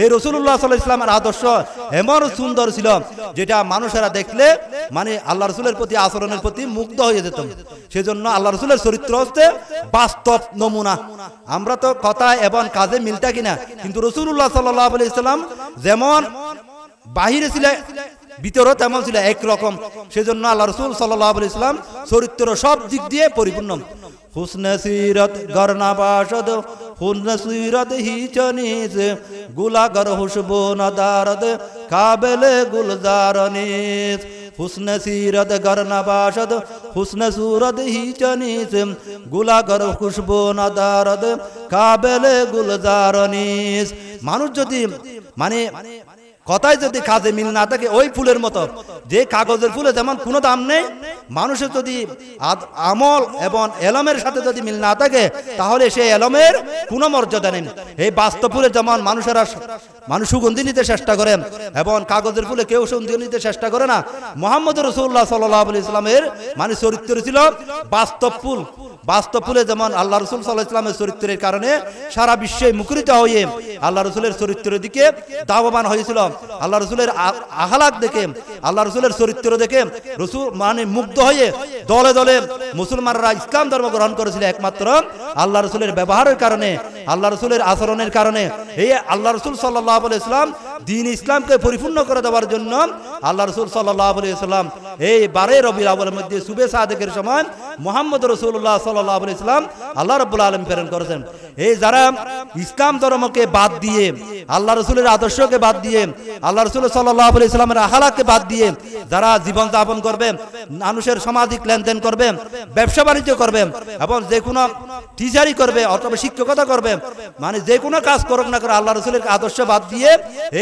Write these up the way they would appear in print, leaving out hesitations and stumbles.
এই রাসূলুল্লাহ সাল্লাল্লাহু আলাইহি ওয়াসাল্লামের আদর্শ এমন সুন্দর ছিল যেটা মানুষেরা দেখলে মানে আল্লাহ রাসূলের প্রতি আচরণের প্রতি মুগ্ধ হয়ে যেত। সেজন্য আল্লাহ রাসূলের চরিত্র হচ্ছে বাস্তব নমুনা। আমরা তো কথা এবং কাজে মিলতা কিনা, কিন্তু রাসূলুল্লাহ সাল্লাল্লাহু আলাইহি ওয়াসাল্লাম যেমন বাহিরে ছিল ভিতরে তেমন ছিল একরকম। সেজন্য আল্লাহ রাসূল সাল্লাল্লাহু আলাইহি ওয়াসাল্লাম চরিত্র সব দিক দিয়ে পরিপূর্ণ। হুসনে সিরত গরনাবাশদ হুসনে সিরত হিচনিস গুলাগর হুসবু নদারদ কাবেলে গুলজারনিস। হুসনে সিরত গরনাবাশদ হুসনে সুরত হিচনিস গুলাগর খুশবু নদারদ কাবেলে গুলজারনিস। মানুষ যদি মানে কথায় যদি কাজে মিল না থাকে, ওই ফুলের মতো যে কাগজের ফুলে যেমন কোনো দাম নেই, মানুষের যদি আমল এবং এলমের সাথে যদি মিল না থাকে তাহলে সেই এলমের কোনো মর্যাদা নেই। এই বাস্তব ফুলে যেমন মানুষেরা মানুষ সুগন্ধি নিতে চেষ্টা করে এবং কাগজের ফুলে কেউ সুগন্ধি নিতে চেষ্টা করে না, মুহাম্মদ রাসূলুল্লাহ সাল্লাল্লাহু আলাইহি ওয়াসাল্লামের মানে চরিত্র ছিল বাস্তব ফুল। বাস্তব ফুলে যেমন আল্লাহ রাসূল সাল্লাল্লাহু আলাইহি ওয়াসাল্লামের চরিত্রের কারণে সারা বিশ্বে মুখরিত হয়ে আল্লাহ রাসূলের চরিত্রের দিকে দাওয়াবান হয়েছিল। আল্লাহ রাসূলের আখলাক দেখে, আল্লাহ রাসূলের চরিত্র দেখে রাসূল মানে মুগ্ধ হয়ে দলে দলে মুসলমানরা ইসলাম ধর্ম গ্রহণ করেছিল একমাত্র আল্লাহ রাসূলের ব্যবহারের কারণে, আল্লাহ রাসূলের আচরণের কারণে। এই আল্লাহ রাসূল সাল্লাল্লাহু আলাইহি ওয়াসাল্লাম দ্বীন ইসলামকে পরিপূর্ণ করে দেওয়ার জন্য আল্লাহ রাসূল সাল্লাল্লাহু আলাইহি ওয়াসাল্লাম এই 12 রবিউল আউয়ালের মধ্যে সুবে সাদেকের সময় মুহাম্মদ রাসূলুল্লাহ সাল্লাল্লাহু আলাইহি ওয়াসাল্লাম আল্লাহ রাব্বুল আলামিন প্রেরণ করেছেন। এই যারা ইসলাম ধর্মকে বাদ দিয়ে, আল্লাহ রাসূলের আদর্শকে বাদ দিয়ে, আল্লাহ রাসূল সাল্লাল্লাহু আলাইহি ওয়াসাল্লামের আখলাককে বাদ দিয়ে যারা জীবন যাপন করবে, মানুষের সামাজিক লেনদেন করবে, ব্যবসা বাণিজ্য করবে এবং যে কোনো টিচারি করবে অথবা শিক্ষকতা করবে, মানে যে কোনো কাজ করুক না করে আল্লাহ রাসূলের আদর্শ বাদ দিয়ে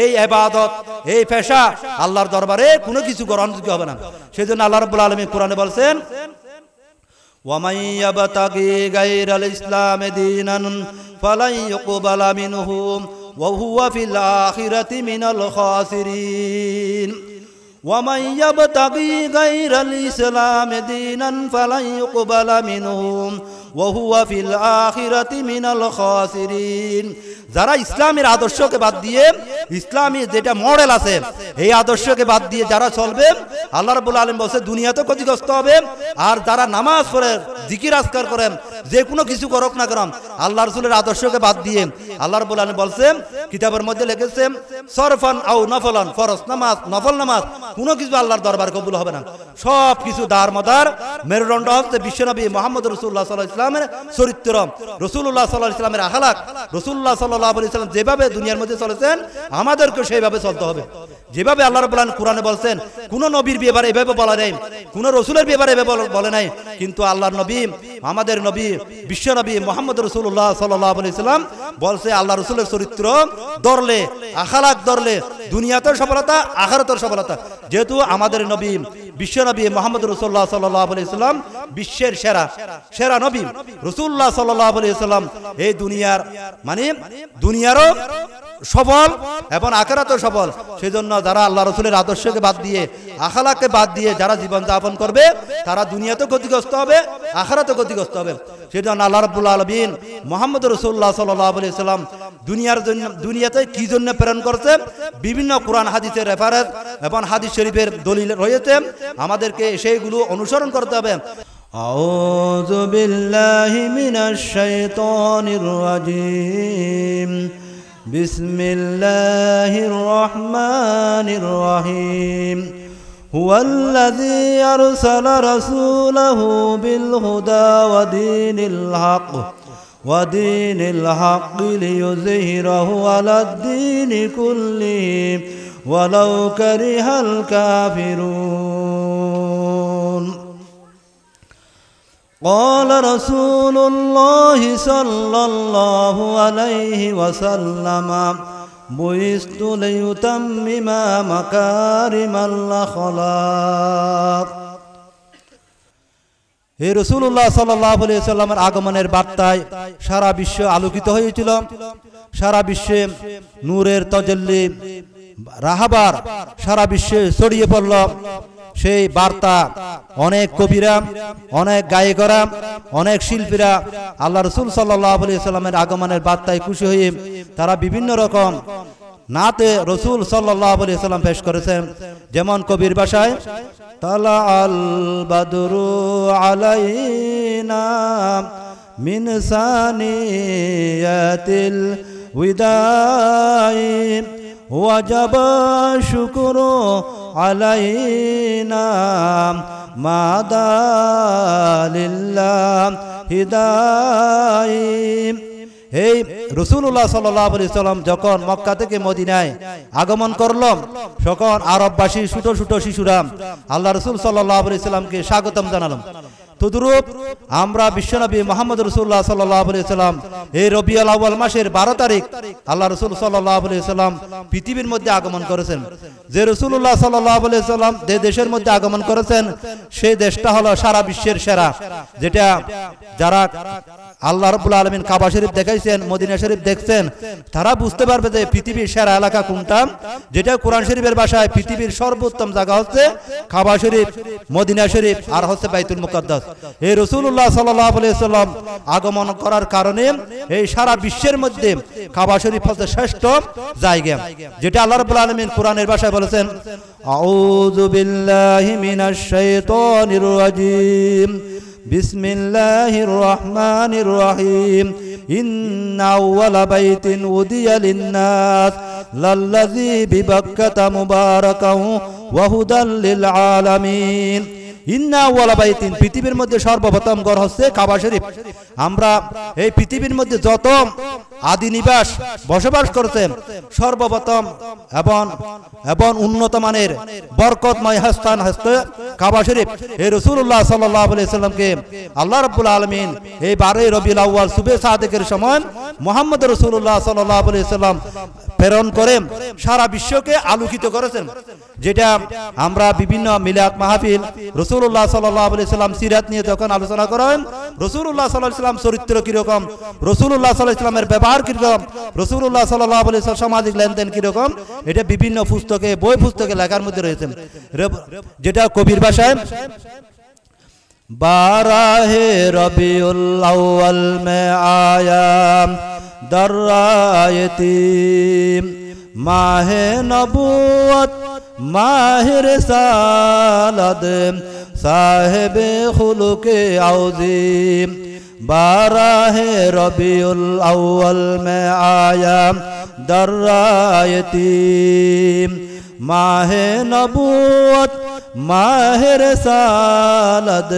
এই ইবাদত, এই পেশা আল্লাহর দরবারে কোনো কিছু গ্রহণযোগ্য হবে না। সেজন্য আল্লাহ রাব্বুল আলামিন কোরআনে বলছেন, ওয়ামান ইয়াবতাগি গায়রাল ইসলামি দীনান ফালান ইউকবালা মিনহু ওয়া হুয়া ফিল আখিরাতি মিনাল খাসিরিন। ওয়ামান ইয়াবতাগি গায়রাল ইসলামি দীনান ফালান ইউকবালা মিনহু ওয়া হুয়া ফিল আখিরাতি মিনাল খাসিরিন। যারা ইসলামের আদর্শকে বাদ দিয়ে, ইসলামী যেটা মডেল আছে এই আদর্শকে বাদ দিয়ে যারা চলবে, আল্লাহ রাব্বুল আলামিন বলছে দুনিয়াতে ক্ষতিগ্রস্ত হবে। আর যারা নামাজ পড়ে, জিকির আজকার করেন, যে কোনো কিছু করুক না কেন আল্লাহ রাসূলের আদর্শকে বাদ দিয়ে, আল্লাহ রাব্বুল আলামিন বলছেন কিতাবের মধ্যে লিখেছে সরফান আও নফলান, ফরজ নামাজ, নফল নামাজ কোনো কিছু আল্লাহর দরবার কবুল হবে না। সব কিছু দারমদার মেরুদণ্ড হচ্ছে বিশ্বনবী মুহাম্মদ রাসূলুল্লাহ সাল্লাল্লাহু আলাইহি ওয়াসাল্লামের চরিত্র, রাসূলুল্লাহ সাল্লাল্লাহু আলাইহি ওয়াসাল্লামের আখলাক। রাসূলুল্লাহ সাল্লাল্লাহু আলাইহি ওয়াসাল্লাম যেভাবে দুনিয়ার মধ্যে চলেছেন আমাদেরকে সেইভাবে চলতে হবে। যেভাবে আল্লাহ রাব্বুল আলামিন কোরআনে বলছেন, কোন নবীর ব্যাপারে এভাবে বলা নাই, কোন রাসূলের ব্যাপারে এভাবে বলে নাই, কিন্তু আল্লাহর নবী, আমাদের নবী, বিশ্ব নবী মুহাম্মদ রাসূলুল্লাহ সাল্লাল্লাহু আলাইহি ওয়াসাল্লাম বলছে আল্লাহ রাসূলের চরিত্র ধরলে, আখলাক ধরলে দুনিয়াতেও সফলতা, আখিরাতেও সফলতা। যেহেতু আমাদের নবী, বিশ্ব নবী মুহাম্মদ রাসূলুল্লাহ সাল্লাল্লাহু আলাইহি ওয়াসাল্লাম বিশ্বের সেরা নবী, রাসূলুল্লাহ সাল্লাল্লাহু আলাইহি ওয়াসাল্লাম এই দুনিয়ার মানে দুনিয়ারও সফল এবং আখিরাতেও সফল। সেজন্য যারা আল্লাহ রাসূলের আদর্শকে বাদ দিয়ে, আখলাককে বাদ দিয়ে যারা জীবন যাপন করবে তারা দুনিয়াতেও ক্ষতিগ্রস্ত হবে, আখিরাতেও ক্ষতিগ্রস্ত হবে। সেজন্য আল্লাহ রাব্বুল আলামিন মুহাম্মদ রাসূলুল্লাহ সাল্লাল্লাহু আলাইহি ওয়াসাল্লাম দুনিয়ার জন্য, দুনিয়াতে কি জন্য প্রেরণ করছে বিভিন্ন কোরআন হাদিসের রেফারেন্স এবং হাদিস শরীফের দলিল রয়েছে, আমাদেরকে সেইগুলো অনুসরণ করতে হবে। আউযু বিল্লাহি মিনাশ শাইতানির রাজীম। বিসমিল্লাহির রহমানির রহিম। হুয়াল্লাযী আরসালা রাসূলাহু বিল হুদা ওয়া দীনিল হক লিইয়ুযহিরাহু আলাদ দীনি কুল্লিহি ওয়ালাউ কারিহাল কাফিরুন। قال رسول الله صلى الله عليه وسلم بعثت ليتمم مكارم الأخلاق। হে রাসূলুল্লাহ সাল্লাল্লাহু আলাইহি ওয়াসাল্লামের আগমনের বার্তায় সারা বিশ্ব আলোকিত হয়েছিল, সারা বিশ্বে নূরের তাজাল্লি রাহাবার সারা বিশ্বে ছড়িয়ে পড়ল। সেই বার্তা অনেক কবিরা, অনেক গায়করা, অনেক শিল্পীরা আল্লাহ রাসূল সাল্লাল্লাহু আলাইহি ওয়াসাল্লামের আগমনের বার্তায় খুশি হয়ে তারা বিভিন্ন রকম নাতে রসুল সাল্লাল্লাহু আলাইহি ওয়াসাল্লাম পেশ করেছেন। যেমন কবির ভাষায় তালা আল বাদরু আলাইনা মিন সানিয়াতিল উদাই ওয়াজাবা শুকরু আলাইনা মাদালিল্লাহ হিদাই। এই রাসূলুল্লাহ সাল্লাল্লাহু আলাইহি ওয়াসাল্লাম যখন মক্কা থেকে মদিনায় আগমন করলো, তখন আরববাসী ছোট ছোট শিশুরা আল্লাহ রাসূল সাল্লাল্লাহু আলাইহি ওয়াসাল্লামকে স্বাগতম জানালো। তদুরূপ আমরা বিশ্বনবী মুহাম্মদ রাসূলুল্লাহ সাল্লাল্লাহু আলাইহি ওয়াসাল্লাম এই রবিউল আউয়াল মাসের 12 তারিখ আল্লাহ রাসূল সাল্লাল্লাহু আলাইহি ওয়াসাল্লাম পৃথিবীর মধ্যে আগমন করেছেন। যে রাসূলুল্লাহ সাল্লাল্লাহু আলাইহি ওয়াসাল্লাম যে দেশের মধ্যে আগমন করেছেন সেই দেশটা হলো সারা বিশ্বের সেরা, যেটা যারা আল্লাহ রাব্বুল আলামিন কাবা শরীফ দেখাইছেন, মদিনা শরীফ দেখছেন, তারা বুঝতে পারবে যে পৃথিবীর সেরা এলাকা কোনটা। যেটা কোরআন শরীফের ভাষায় পৃথিবীর সর্বোত্তম জায়গা হচ্ছে কাবা শরীফ, মদিনা শরীফ আর হচ্ছে বাইতুল মুকাদ্দাস। এই রাসূলুল্লাহ সাল্লাল্লাহু আলাইহি ওয়াসাল্লাম আগমন করার কারণে এই সারা বিশ্বের মধ্যে কাবা শরীফ হচ্ছে শ্রেষ্ঠ জায়গা, যেটা আল্লাহ রাব্বুল আলামিন কোরআনের ভাষায় বলেছেন আউযু বিল্লাহি মিনাশ শাইতানির রাজীম বিসমিল্লাহির রহমানির রহিম ইন্না আউওয়ালা বাইতিন উদিয়া লিন-নাস লাল্লাযী বিবাক্কাতা মুবারাকাও ওয়া হুদাল লিল আলামিন। ইন্না আউওয়ালা বাইতিন, পৃথিবীর মধ্যে সর্বপ্রথম ঘর হচ্ছে কাবা শরীফ। আমরা এই পৃথিবীর মধ্যে যত আদি নিবাস বসবাস করতেন সর্বপ্রথম এবং উন্নত মানের বরকতময় স্থান হচ্ছে কাবা শরীফ। এই রাসূলুল্লাহ সাল্লাল্লাহু আলাইহি ওয়াসাল্লামকে আল্লাহ রাব্বুল আলামিন এই 12 রবিউল আউয়াল সুবে সাদেকের সময় মুহাম্মদ রাসূলুল্লাহ সাল্লাল্লাহু আলাইহি ওয়াসাল্লাম প্রেরণ করে সারা বিশ্বকে আলোকিত করেছেন। যেটা আমরা বিভিন্ন মিলাদ মাহফিল রাসূলুল্লাহ সাল্লাল্লাহু আলাইহি ওয়াসাল্লাম সিরাত নিয়ে যখন আলোচনা করেন, রাসূলুল্লাহ সাল্লাল্লাহু আলাইহি ওয়াসাল্লাম চরিত্র কিরকম, রাসূলুল্লাহ সাল্লাল্লাহু আলাইহি ওয়াসাল্লামের ব্যবহার কিরকম, রাসূলুল্লাহ সাল্লাল্লাহু আলাইহি ওয়াসাল্লাম সামাজিক লেনদেন কিরকম, এটা বিভিন্ন পুস্তকে বই পুস্তকে লেখার মধ্যে রয়েছে। যেটা কবির ভাষায় বারাহে রবিউল আউয়াল মে আয়া দরায়তি মাহে নবুয়ত মাহে রিসালাত সাহেবে খুলুকে আউজিম। বারাহে রবিউল আউয়াল মে আয়া দরায়তি মাহে নবুয়ত মাহে রিসালাত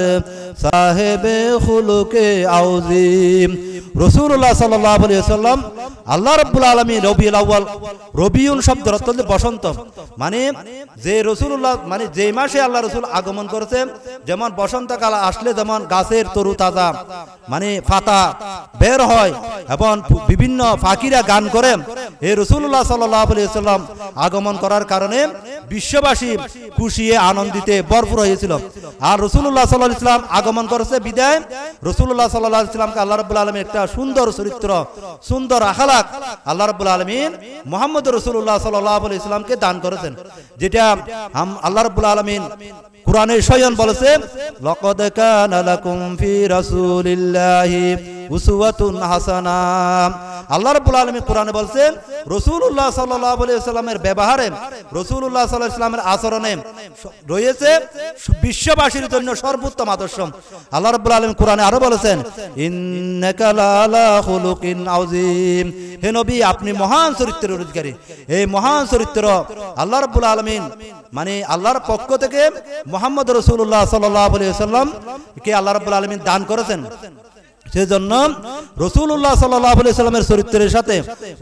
সাহেবে খুলুকে আউজিম। রাসূলুল্লাহ সাল্লাল্লাহু আলাইহি ওয়াসাল্লাম আল্লাহ রাব্বুল আলামিন রবিউল আউয়াল, রবিউল শব্দের অর্থ হচ্ছে বসন্ত, মানে যে রাসূলুল্লাহ মানে যে মাসে আল্লাহ রাসূল আগমন করেছেন, যেমন বসন্তকাল আসলে যেমন গাছের তরু তাজা মানে পাতা বের হয় এবং বিভিন্ন পাখিরা গান করে, এই রাসূলুল্লাহ সাল্লাল্লাহু আলাইহি ওয়াসাল্লাম আগমন করার কারণে বিশ্ববাসী খুশিয়ে আনন্দিতে ভরপুর হয়েছিল। আর রাসূলুল্লাহ সাল্লাল্লাহু আলাইহি ওয়াসাল্লাম আগমন করেছে বিদায় রাসূলুল্লাহ সাল্লাল্লাহু আলাইহি ওয়াসাল্লামকে আল্লাহ রাব্বুল আলামিন একটা সুন্দর চরিত্র, সুন্দর আখলাক আল্লাহ রাব্বুল আলামিন মুহাম্মদ রাসূলুল্লাহ সাল্লাল্লাহু আলাইহি ওয়াসাল্লামকে দান করেছেন। যেটা আল্লাহ রাব্বুল আলামিন কোরআনে স্বয়ং বলেছে লাকাদ কানা লাকুম ফি রাসূলিল্লাহি উসওয়াতুন হাসানাহ। আল্লাহ রাব্বুল আলামিন কোরআনে বলেছেন রাসূলুল্লাহ সাল্লাল্লাহু আলাইহি ওয়াসাল্লামের ব্যবহারে, রাসূলুল্লাহ সাল্লাল্লাহু আলাইহি ওয়াসাল্লামের আচরণে রয়েছে বিশ্ববাসীর জন্য সর্বোত্তম আদর্শ। আল্লাহ রাব্বুল আলামিন কোরআনে আরো বলেছেন ইন্নাকা লাআলা খুলুকিন আযীম, হে নবী আপনি মহান চরিত্রের অধিকারী। এই মহান চরিত্র আল্লাহ রাব্বুল আলামিন মানে আল্লাহর পক্ষ থেকে মুহাম্মদ রাসূলুল্লাহ সাল্লাল্লাহু আলাইহি ওয়াসাল্লাম কে আল্লাহ রাব্বুল আলামিন দান করেছেন। সেজন্য রাসূলুল্লাহ সাল্লাল্লাহু আলাইহি ওয়াসাল্লামের চরিত্রের সাথে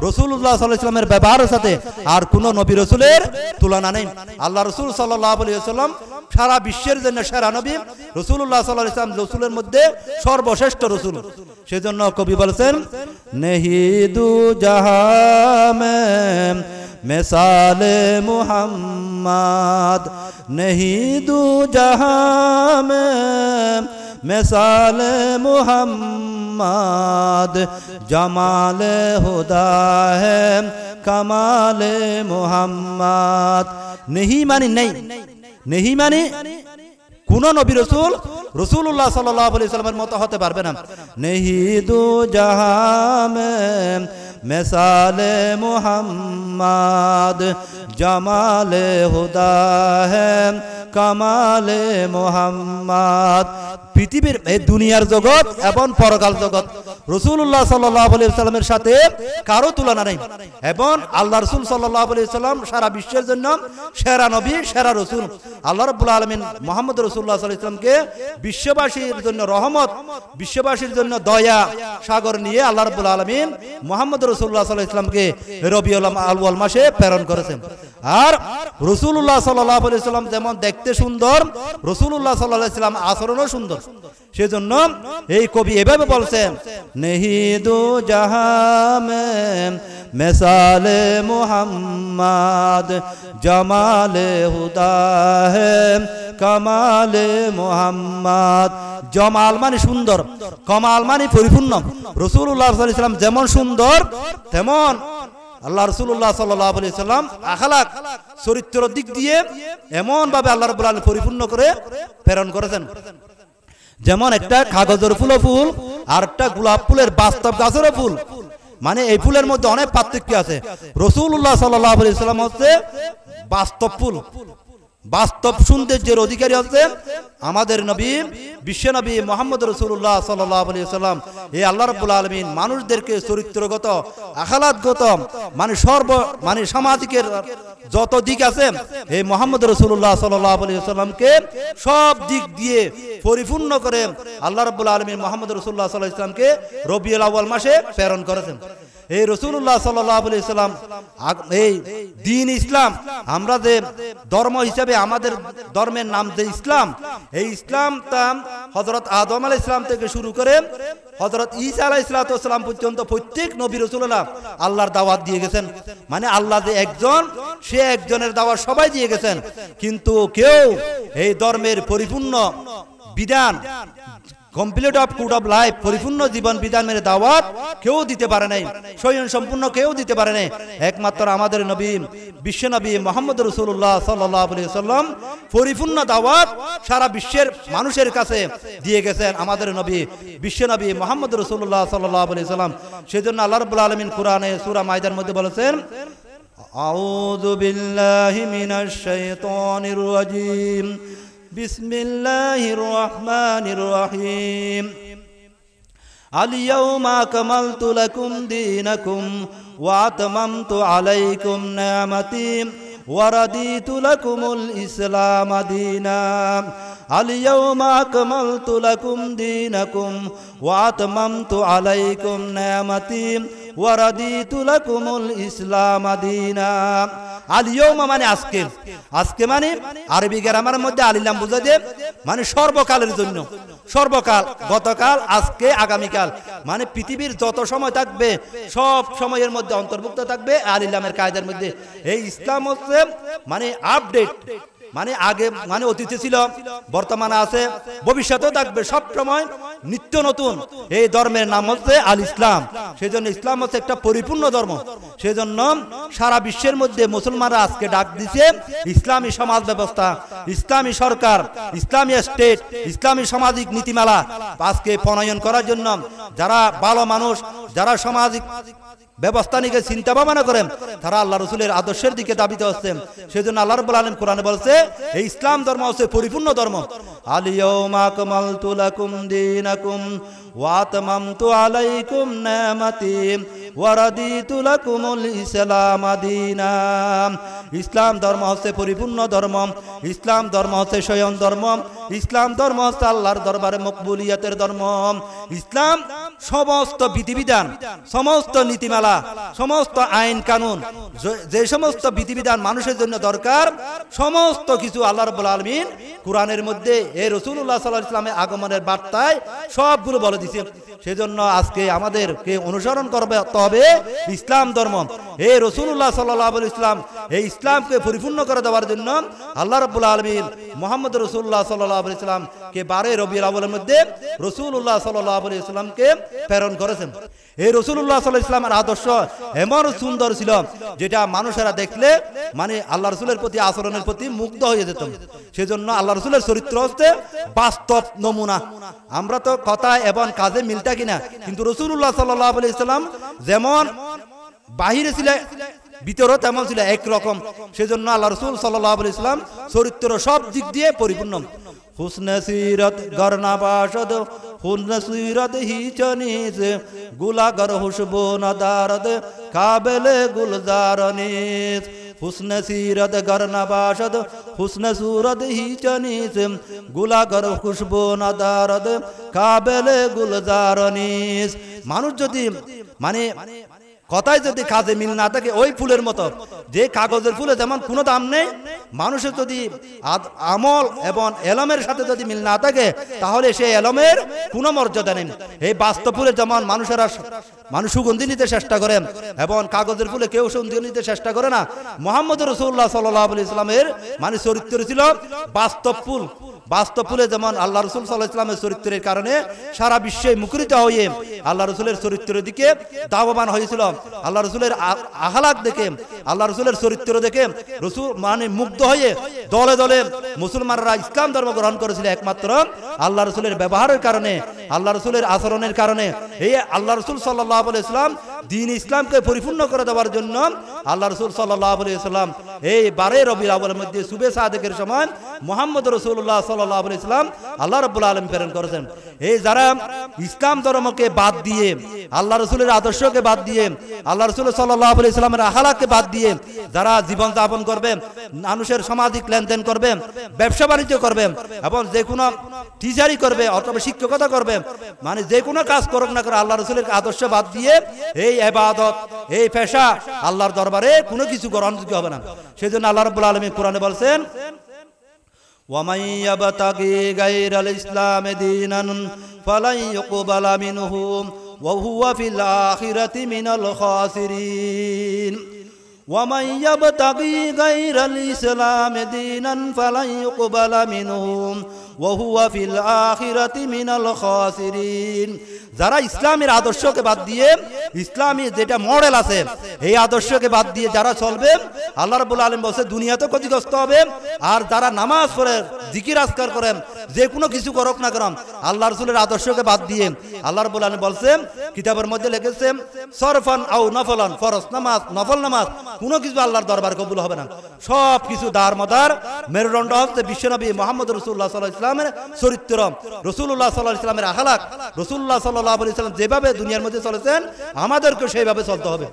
রাসূলুল্লাহ সাল্লাল্লাহু আলাইহি ওয়াসাল্লামের ব্যবহারের সাথে আর কোন নবী রাসূলের তুলনা নেই। আল্লাহ রাসূল সাল্লাল্লাহু আলাইহি ওয়াসাল্লাম সারা বিশ্বের জন্য সেরা নবী, রাসূলুল্লাহ সাল্লাল্লাহু আলাইহি ওয়াসাল্লাম রাসূলের মধ্যে সর্বশ্রেষ্ঠ রাসূল। সেজন্য কবি বলেছেন নেহি দু জাহাঁ মে মিসালে মুহাম্মদ, নেহি দু জাহাঁ মে মিসালে মুহাম্মদ, জামালে হুদা হে কামালে মুহাম্মদ। নেহি মানে নেই, নেহি মানে কোন নবী রসুল রসুল্লাহ সাল্লাল্লাহু আলাইহি ওয়াসাল্লামের মতো হতে পারবে না। নেহি দু জাহান में मिसाले मुहम्मद जमाले हुदा है কামালে মুহাম্মদ। পৃথিবীর এই দুনিয়ার জগৎ এবং পরকাল জগৎ রাসূলুল্লাহ সাল্লাল্লাহু আলাইহি ওয়াসাল্লামের সাথে কারো তুলনা নেই, এবং আল্লাহ রাসূল সাল্লাল্লাহু আলাইহি ওয়াসাল্লাম সারা বিশ্বের জন্য সেরা নবী, সেরা রাসূল। আল্লাহ রাব্বুল আলামিন মুহাম্মদ রাসূলুল্লাহ সাল্লাল্লাহু আলাইহি ওয়াসাল্লামকে বিশ্ববাসীর জন্য রহমত, বিশ্ববাসীর জন্য দয়া সাগর নিয়ে আল্লাহ রাব্বুল আলামিন মুহাম্মদ রাসূলুল্লাহ সাল্লাল্লাহু আলাইহি ওয়াসাল্লামকে রবিউল আউয়াল মাসে প্রেরণ করেছেন। আর রাসূলুল্লাহ সাল্লাল্লাহু আলাইহি ওয়াসাল্লাম যেমন দেখতে সুন্দর, রাসূলুল্লাহ সাল্লাল্লাহু আলাইহি ওয়াসাল্লাম আচরণও সুন্দর। সেজন্য এই কবি এভাবে বলছেন, নেহি দু জাহান में मिसाले मुहम्मद जमाले हुदा है কামালে মুহাম্মদ। জমাল মানে সুন্দর, কমাল মানে পরিপূর্ণ। রাসূলুল্লাহ সাল্লাল্লাহু আলাইহি ওয়াসাল্লাম যেমন সুন্দর, তেমন আল্লাহ রাসূলুল্লাহ সাল্লাল্লাহু আলাইহি ওয়াসাল্লাম আখলাক চরিত্রের দিক দিয়ে এমন ভাবে আল্লাহ রাব্বুল আলামিন পরিপূর্ণ করে প্রেরণ করেছেন। যেমন একটা কাগজের ফুল আর একটা গোলাপ ফুলের বাস্তব গাছের ফুল, মানে এই ফুলের মধ্যে অনেক পার্থক্য আছে। রাসূলুল্লাহ সাল্লাল্লাহু আলাইহি ওয়াসাল্লাম হচ্ছে বাস্তব ফুল, বাস্তব সৌন্দর্যের অধিকারী হচ্ছে আমাদের নবী, বিশ্ব নবী মুহাম্মদ রাসূলুল্লাহ সাল্লাল্লাহু আলাইহি ওয়াসাল্লাম। এই আল্লাহ রাব্বুল আলামিন মানুষদেরকে চরিত্রগত, আখলাকগত, মানে সামাজিকের যত দিক আছে এই মুহাম্মদ রাসূলুল্লাহ সাল্লাল্লাহু আলাইহি ওয়াসাল্লামকে সব দিক দিয়ে পরিপূর্ণ করে আল্লাহ রাব্বুল আলামিন মুহাম্মদ রাসূলুল্লাহ সাল্লাল্লাহু আলাইহি ওয়াসাল্লামকে রবিউল আউয়াল মাসে প্রেরণ করেছেন। এই রাসূলুল্লাহ সাল্লাল্লাহু আলাইহি ওয়াসাল্লাম এই দ্বীন ইসলাম, আমরা যে ধর্ম হিসাবে আমাদের ধর্মের নাম যে ইসলাম, এই ইসলামটা হযরত আদম আলাইহিস সালাম থেকে শুরু করে হযরত ঈসা আলাইহিস সালাম পর্যন্ত প্রত্যেক নবী রাসূলুল্লাহ আল্লাহর দাওয়াত দিয়ে গেছেন। মানে আল্লাহ যে একজন, সে একজনের দাওয়াত সবাই দিয়ে গেছেন, কিন্তু কেউ এই ধর্মের পরিপূর্ণ বিধান, complete of code of life, পরিপূর্ণ জীবন বিধান মেনে দাওয়াত কেউ দিতে পারে নাই, স্বয়ং সম্পূর্ণ কেউ দিতে পারে নাই। একমাত্র আমাদের নবী, বিশ্ব নবী মুহাম্মদ রাসূলুল্লাহ সাল্লাল্লাহু আলাইহি ওয়াসাল্লাম পরিপূর্ণ দাওয়াত সারা বিশ্বের মানুষের কাছে দিয়ে গেছেন আমাদের নবী, বিশ্ব নবী মুহাম্মদ রাসূলুল্লাহ সাল্লাল্লাহু আলাইহি ওয়াসাল্লাম। সেজন্য আল্লাহ রাব্বুল আলামিন কোরআনে সূরা মাইদার মধ্যে বলেছেন, আউযু বিল্লাহি মিনাশ শাইতানির রাজীম বিসমিল্লাহির রহমানির রহিম আল-ইয়াওমা আকমালতু লাকুম দীনাকুম ওয়া আতমামতু আলাইকুম নি'মাতি ওয়া রাদিতু লাকুমুল ইসলাম দীনা। আল-ইয়াওমা আকমালতু লাকুম দীনাকুম ওয়া আতমামতু আলাইকুম নি'মাতি ওয়া রাদিতু লাকুমুল ইসলাম দীনা। আল-ইয়াওমা মানে আজকে, আজকে মানে আরবি গ্রামারের মধ্যে আলিলাম বুঝা যায় মানে সর্বকালের জন্য, সর্বকাল, গতকাল, আজকে, আগামীকাল, মানে পৃথিবীর যত সময় থাকবে সব সময়ের মধ্যে অন্তর্ভুক্ত থাকবে আলিলামের কায়দার মধ্যে। এই ইসলাম হচ্ছে মানে আপডেট, মানে আগে মানে অতীতে ছিল, বর্তমানে আছে, ভবিষ্যতেও থাকবে, সব সময় নিত্য নতুন। এই ধর্মের নাম হচ্ছে আল ইসলাম। সেজন্য ইসলাম হচ্ছে একটা পরিপূর্ণ ধর্ম। সেজন্য সারা বিশ্বের মধ্যে মুসলমানরা আজকে ডাক দিছে ইসলামী সমাজ ব্যবস্থা, ইসলামী সরকার, ইসলামী স্টেট, ইসলামী সামাজিক নীতিমালা আজকে প্রণয়ন করার জন্য যারা ভালো মানুষ, যারা সামাজিক ব্যবস্থা নিয়ে চিন্তা ভাবনা করেন, তারা আল্লাহ রাসূলের আদর্শের দিকে দাবিতে হচ্ছেন। সেজন্য আল্লাহ রাব্বুল আলামিন কোরআনে বলছে এই ইসলাম ধর্ম হচ্ছে পরিপূর্ণ ধর্ম। আল-ইয়াওমা আকমালতু লাকুম দীনাকুম ওয়া আতমামতু আলাইকুম নি'মাতি ওয়া রাদিতু লাকুমুল ইসলাম দীনা। ইসলাম ধর্ম হচ্ছে পরিপূর্ণ ধর্ম, ইসলাম ধর্ম হচ্ছে স্বয়ং ধর্ম, ইসলাম ধর্ম হচ্ছে আল্লাহর দরবারে মকবুলিয়তের ধর্ম। ইসলাম সমস্ত বিধিবিধান, সমস্ত নীতিমালা, সমস্ত আইন কানুন, যে সমস্ত বিধিবিধান মানুষের জন্য দরকার, সমস্ত কিছু আল্লাহ রাব্বুল আলামিন কোরআনের মধ্যে এই রাসূলুল্লাহ সাল্লাল্লাহু আলাইহি ওয়াসাল্লামের আগমনের বার্তায় সবগুলো বলে দিয়েছে। সেজন্য আজকে আমাদেরকে অনুসরণ করতে হবে ইসলাম ধর্ম। এই রাসূলুল্লাহ সাল্লাল্লাহু আলাইহি ওয়াসাল্লাম এই ইসলামকে পরিপূর্ণ করে দেওয়ার জন্য আল্লাহ রাব্বুল আলামিন মুহাম্মদ রাসূলুল্লাহ সাল্লাল্লাহু আলাইহি ওয়াসাল্লাম কে 12 রবিউল আউয়ালের মধ্যে রাসূলুল্লাহ সাল্লাল্লাহু আলাইহি ওয়াসাল্লামকে প্রেরণ করেছেন। এই রাসূলুল্লাহ সাল্লাল্লাহু আলাইহি ওয়াসাল্লামের আদর্শ এমন সুন্দর ছিল, যেটা মানুষেরা দেখলে মানে আল্লাহ রসুলের প্রতি আচরণের প্রতি মুগ্ধ হয়ে যেত। সেজন্য আল্লাহ রসুলের চরিত্র হচ্ছে বাস্তব নমুনা। আমরা তো কথা এবং কাজে মিলটা কিনা, কিন্তু রাসূলুল্লাহ সাল্লাল্লাহু আলাইহি ওয়াসাল্লাম যেমন বাহিরে ছিলেন ভিতরও তেমন ছিল একরকম। সেজন্য আল্লাহ রসুল সাল্লাল্লাহু আলাইহি ওয়াসাল্লাম চরিত্র সব দিক দিয়ে পরিপূর্ণ। হুসনে সিরত গরনা বাসদ হুসনে সিরত হি চনিস গুলাগর হুসবো নদারদ কাবেলে গুলজারনিস। হুসনে সিরত গরনা বাসদ হুসনে সুরত হি চনিস গুলাগর খুশবো নদারদ কাবেলে গুলজারনিস। মানুষ যদি মানে কথায় যদি কাজে মিল না থাকে, ওই ফুলের মতো যে কাগজের ফুলে যেমন কোনো দাম নেই, মানুষের যদি আমল এবং এলমের সাথে যদি মিল না থাকে তাহলে সেই এলমের কোনো মর্যাদা নেই। এই বাস্তব ফুলে যেমন মানুষ সুগন্ধি নিতে চেষ্টা করেন এবং কাগজের ফুলে কেউ সুগন্ধি নিতে চেষ্টা করে না, মুহাম্মদ রাসূলুল্লাহ সাল্লাল্লাহু আলাইহি ওয়াসাল্লামের মানে চরিত্র ছিল বাস্তব ফুল। বাস্তব ফুলে যেমন আল্লাহ রসুল সাল্লাল্লাহু আলাইহি ওয়াসাল্লামের চরিত্রের কারণে সারা বিশ্বে মুখরিত হয়ে আল্লাহ রসুলের চরিত্রের দিকে দাবমান হয়েছিল। আল্লাহ রসুলের আখলাক দেখে, আল্লাহ রসুলের চরিত্র দেখে রসুল মানে মুগ্ধ হয়ে দলে দলে মুসলমানরা ইসলাম ধর্ম গ্রহণ করেছিল একমাত্র আল্লাহ রসুলের ব্যবহারের কারণে, আল্লাহ রসুলের আচরণের কারণে। এই আল্লাহ রসুল সাল্লাল্লাহু আলাইহি ওয়াসাল্লাম দ্বীন ইসলামকে পরিপূর্ণ করে দেওয়ার জন্য আল্লাহ রসুল সাল্লাল্লাহু আলাইহি ওয়াসাল্লাম এই 12 রবিউল আউয়ালের মধ্যে শুবে সাদেকের সময় মুহাম্মদ রাসূলুল্লাহ সাল্লাল্লাহু আলাইহি ওয়াসাল্লাম আল্লাহ রাব্বুল আলামিন প্রেরণ করেছেন। এই যারা ইসলাম ধর্মকে বাদ দিয়ে, আল্লাহ রসুলের আদর্শকে বাদ দিয়ে, আল্লাহ রসুল সাল্লাল্লাহু আলাইহি ওয়াসাল্লামের আখলাককে বাদ দিয়ে যারা জীবন যাপন করবে, মানুষের সামাজিক লেনদেন করবে, ব্যবসা বাণিজ্য করবে এবং যে কোনো টিচারি করবে অথবা শিক্ষকতা করবে, মানে যে কোনো কাজ করুক না করে আল্লাহ রসুলের আদর্শ বাদ দিয়ে এই ইবাদত, এই পেশা আল্লাহর দরবারে কোনো কিছু গ্রহণযোগ্য হবে না। সেজন্য আল্লাহ রাব্বুল আলামিন কোরআনে বলছেন, وَمَن يَبْتَغِي غَيْرَ الْإِسْلَامِ دِينًا فَلَن يُقْبَلَ مِنْهُ وَهُوَ فِي الْآخِرَةِ مِنَ الْخَاسِرِينَ وَمَن يَبْتَغِي غَيْرَ الْإِسْلَامِ دِينًا فَلَن يُقْبَلَ مِنْهُ وَهُوَ فِي الْآخِرَةِ مِنَ الْخَاسِرِينَ। যারা ইসলামের আদর্শকে বাদ দিয়ে, ইসলামী যেটা মডেল আছে এই আদর্শকে বাদ দিয়ে যারা চলবে, আল্লাহ রাব্বুল আলামিন বলছে দুনিয়াতে ক্ষতিগ্রস্ত হবে। আর যারা নামাজ পড়ে, জিকির আজকার করেন, যে কোনো কিছু করুক না করেন আল্লাহ রাসূলের আদর্শকে বাদ দিয়ে, আল্লাহ রাব্বুল আলামিন বলছেন কিতাবের মধ্যে লিখেছেন সরফান আও নফলান, ফরজ নামাজ, নফল নামাজ কোনো কিছু আল্লাহর দরবার কবুল হবে না। সব কিছু দারমদার মেরুদণ্ড হচ্ছে বিশ্বনবী মুহাম্মদ রাসূলুল্লাহ সাল্লাল্লাহু আলাইহি ওয়াসাল্লামের চরিত্র, রাসূলুল্লাহ সাল্লাল্লাহু আলাইহি ওয়াসাল্লামের আখলাক। রাসূলুল্লাহ সাল্লাল্লাহু আলাইহি ওয়াসাল্লাম যেভাবে দুনিয়ার মধ্যে চলেছেন আমাদেরকে সেইভাবে চলতে হবে।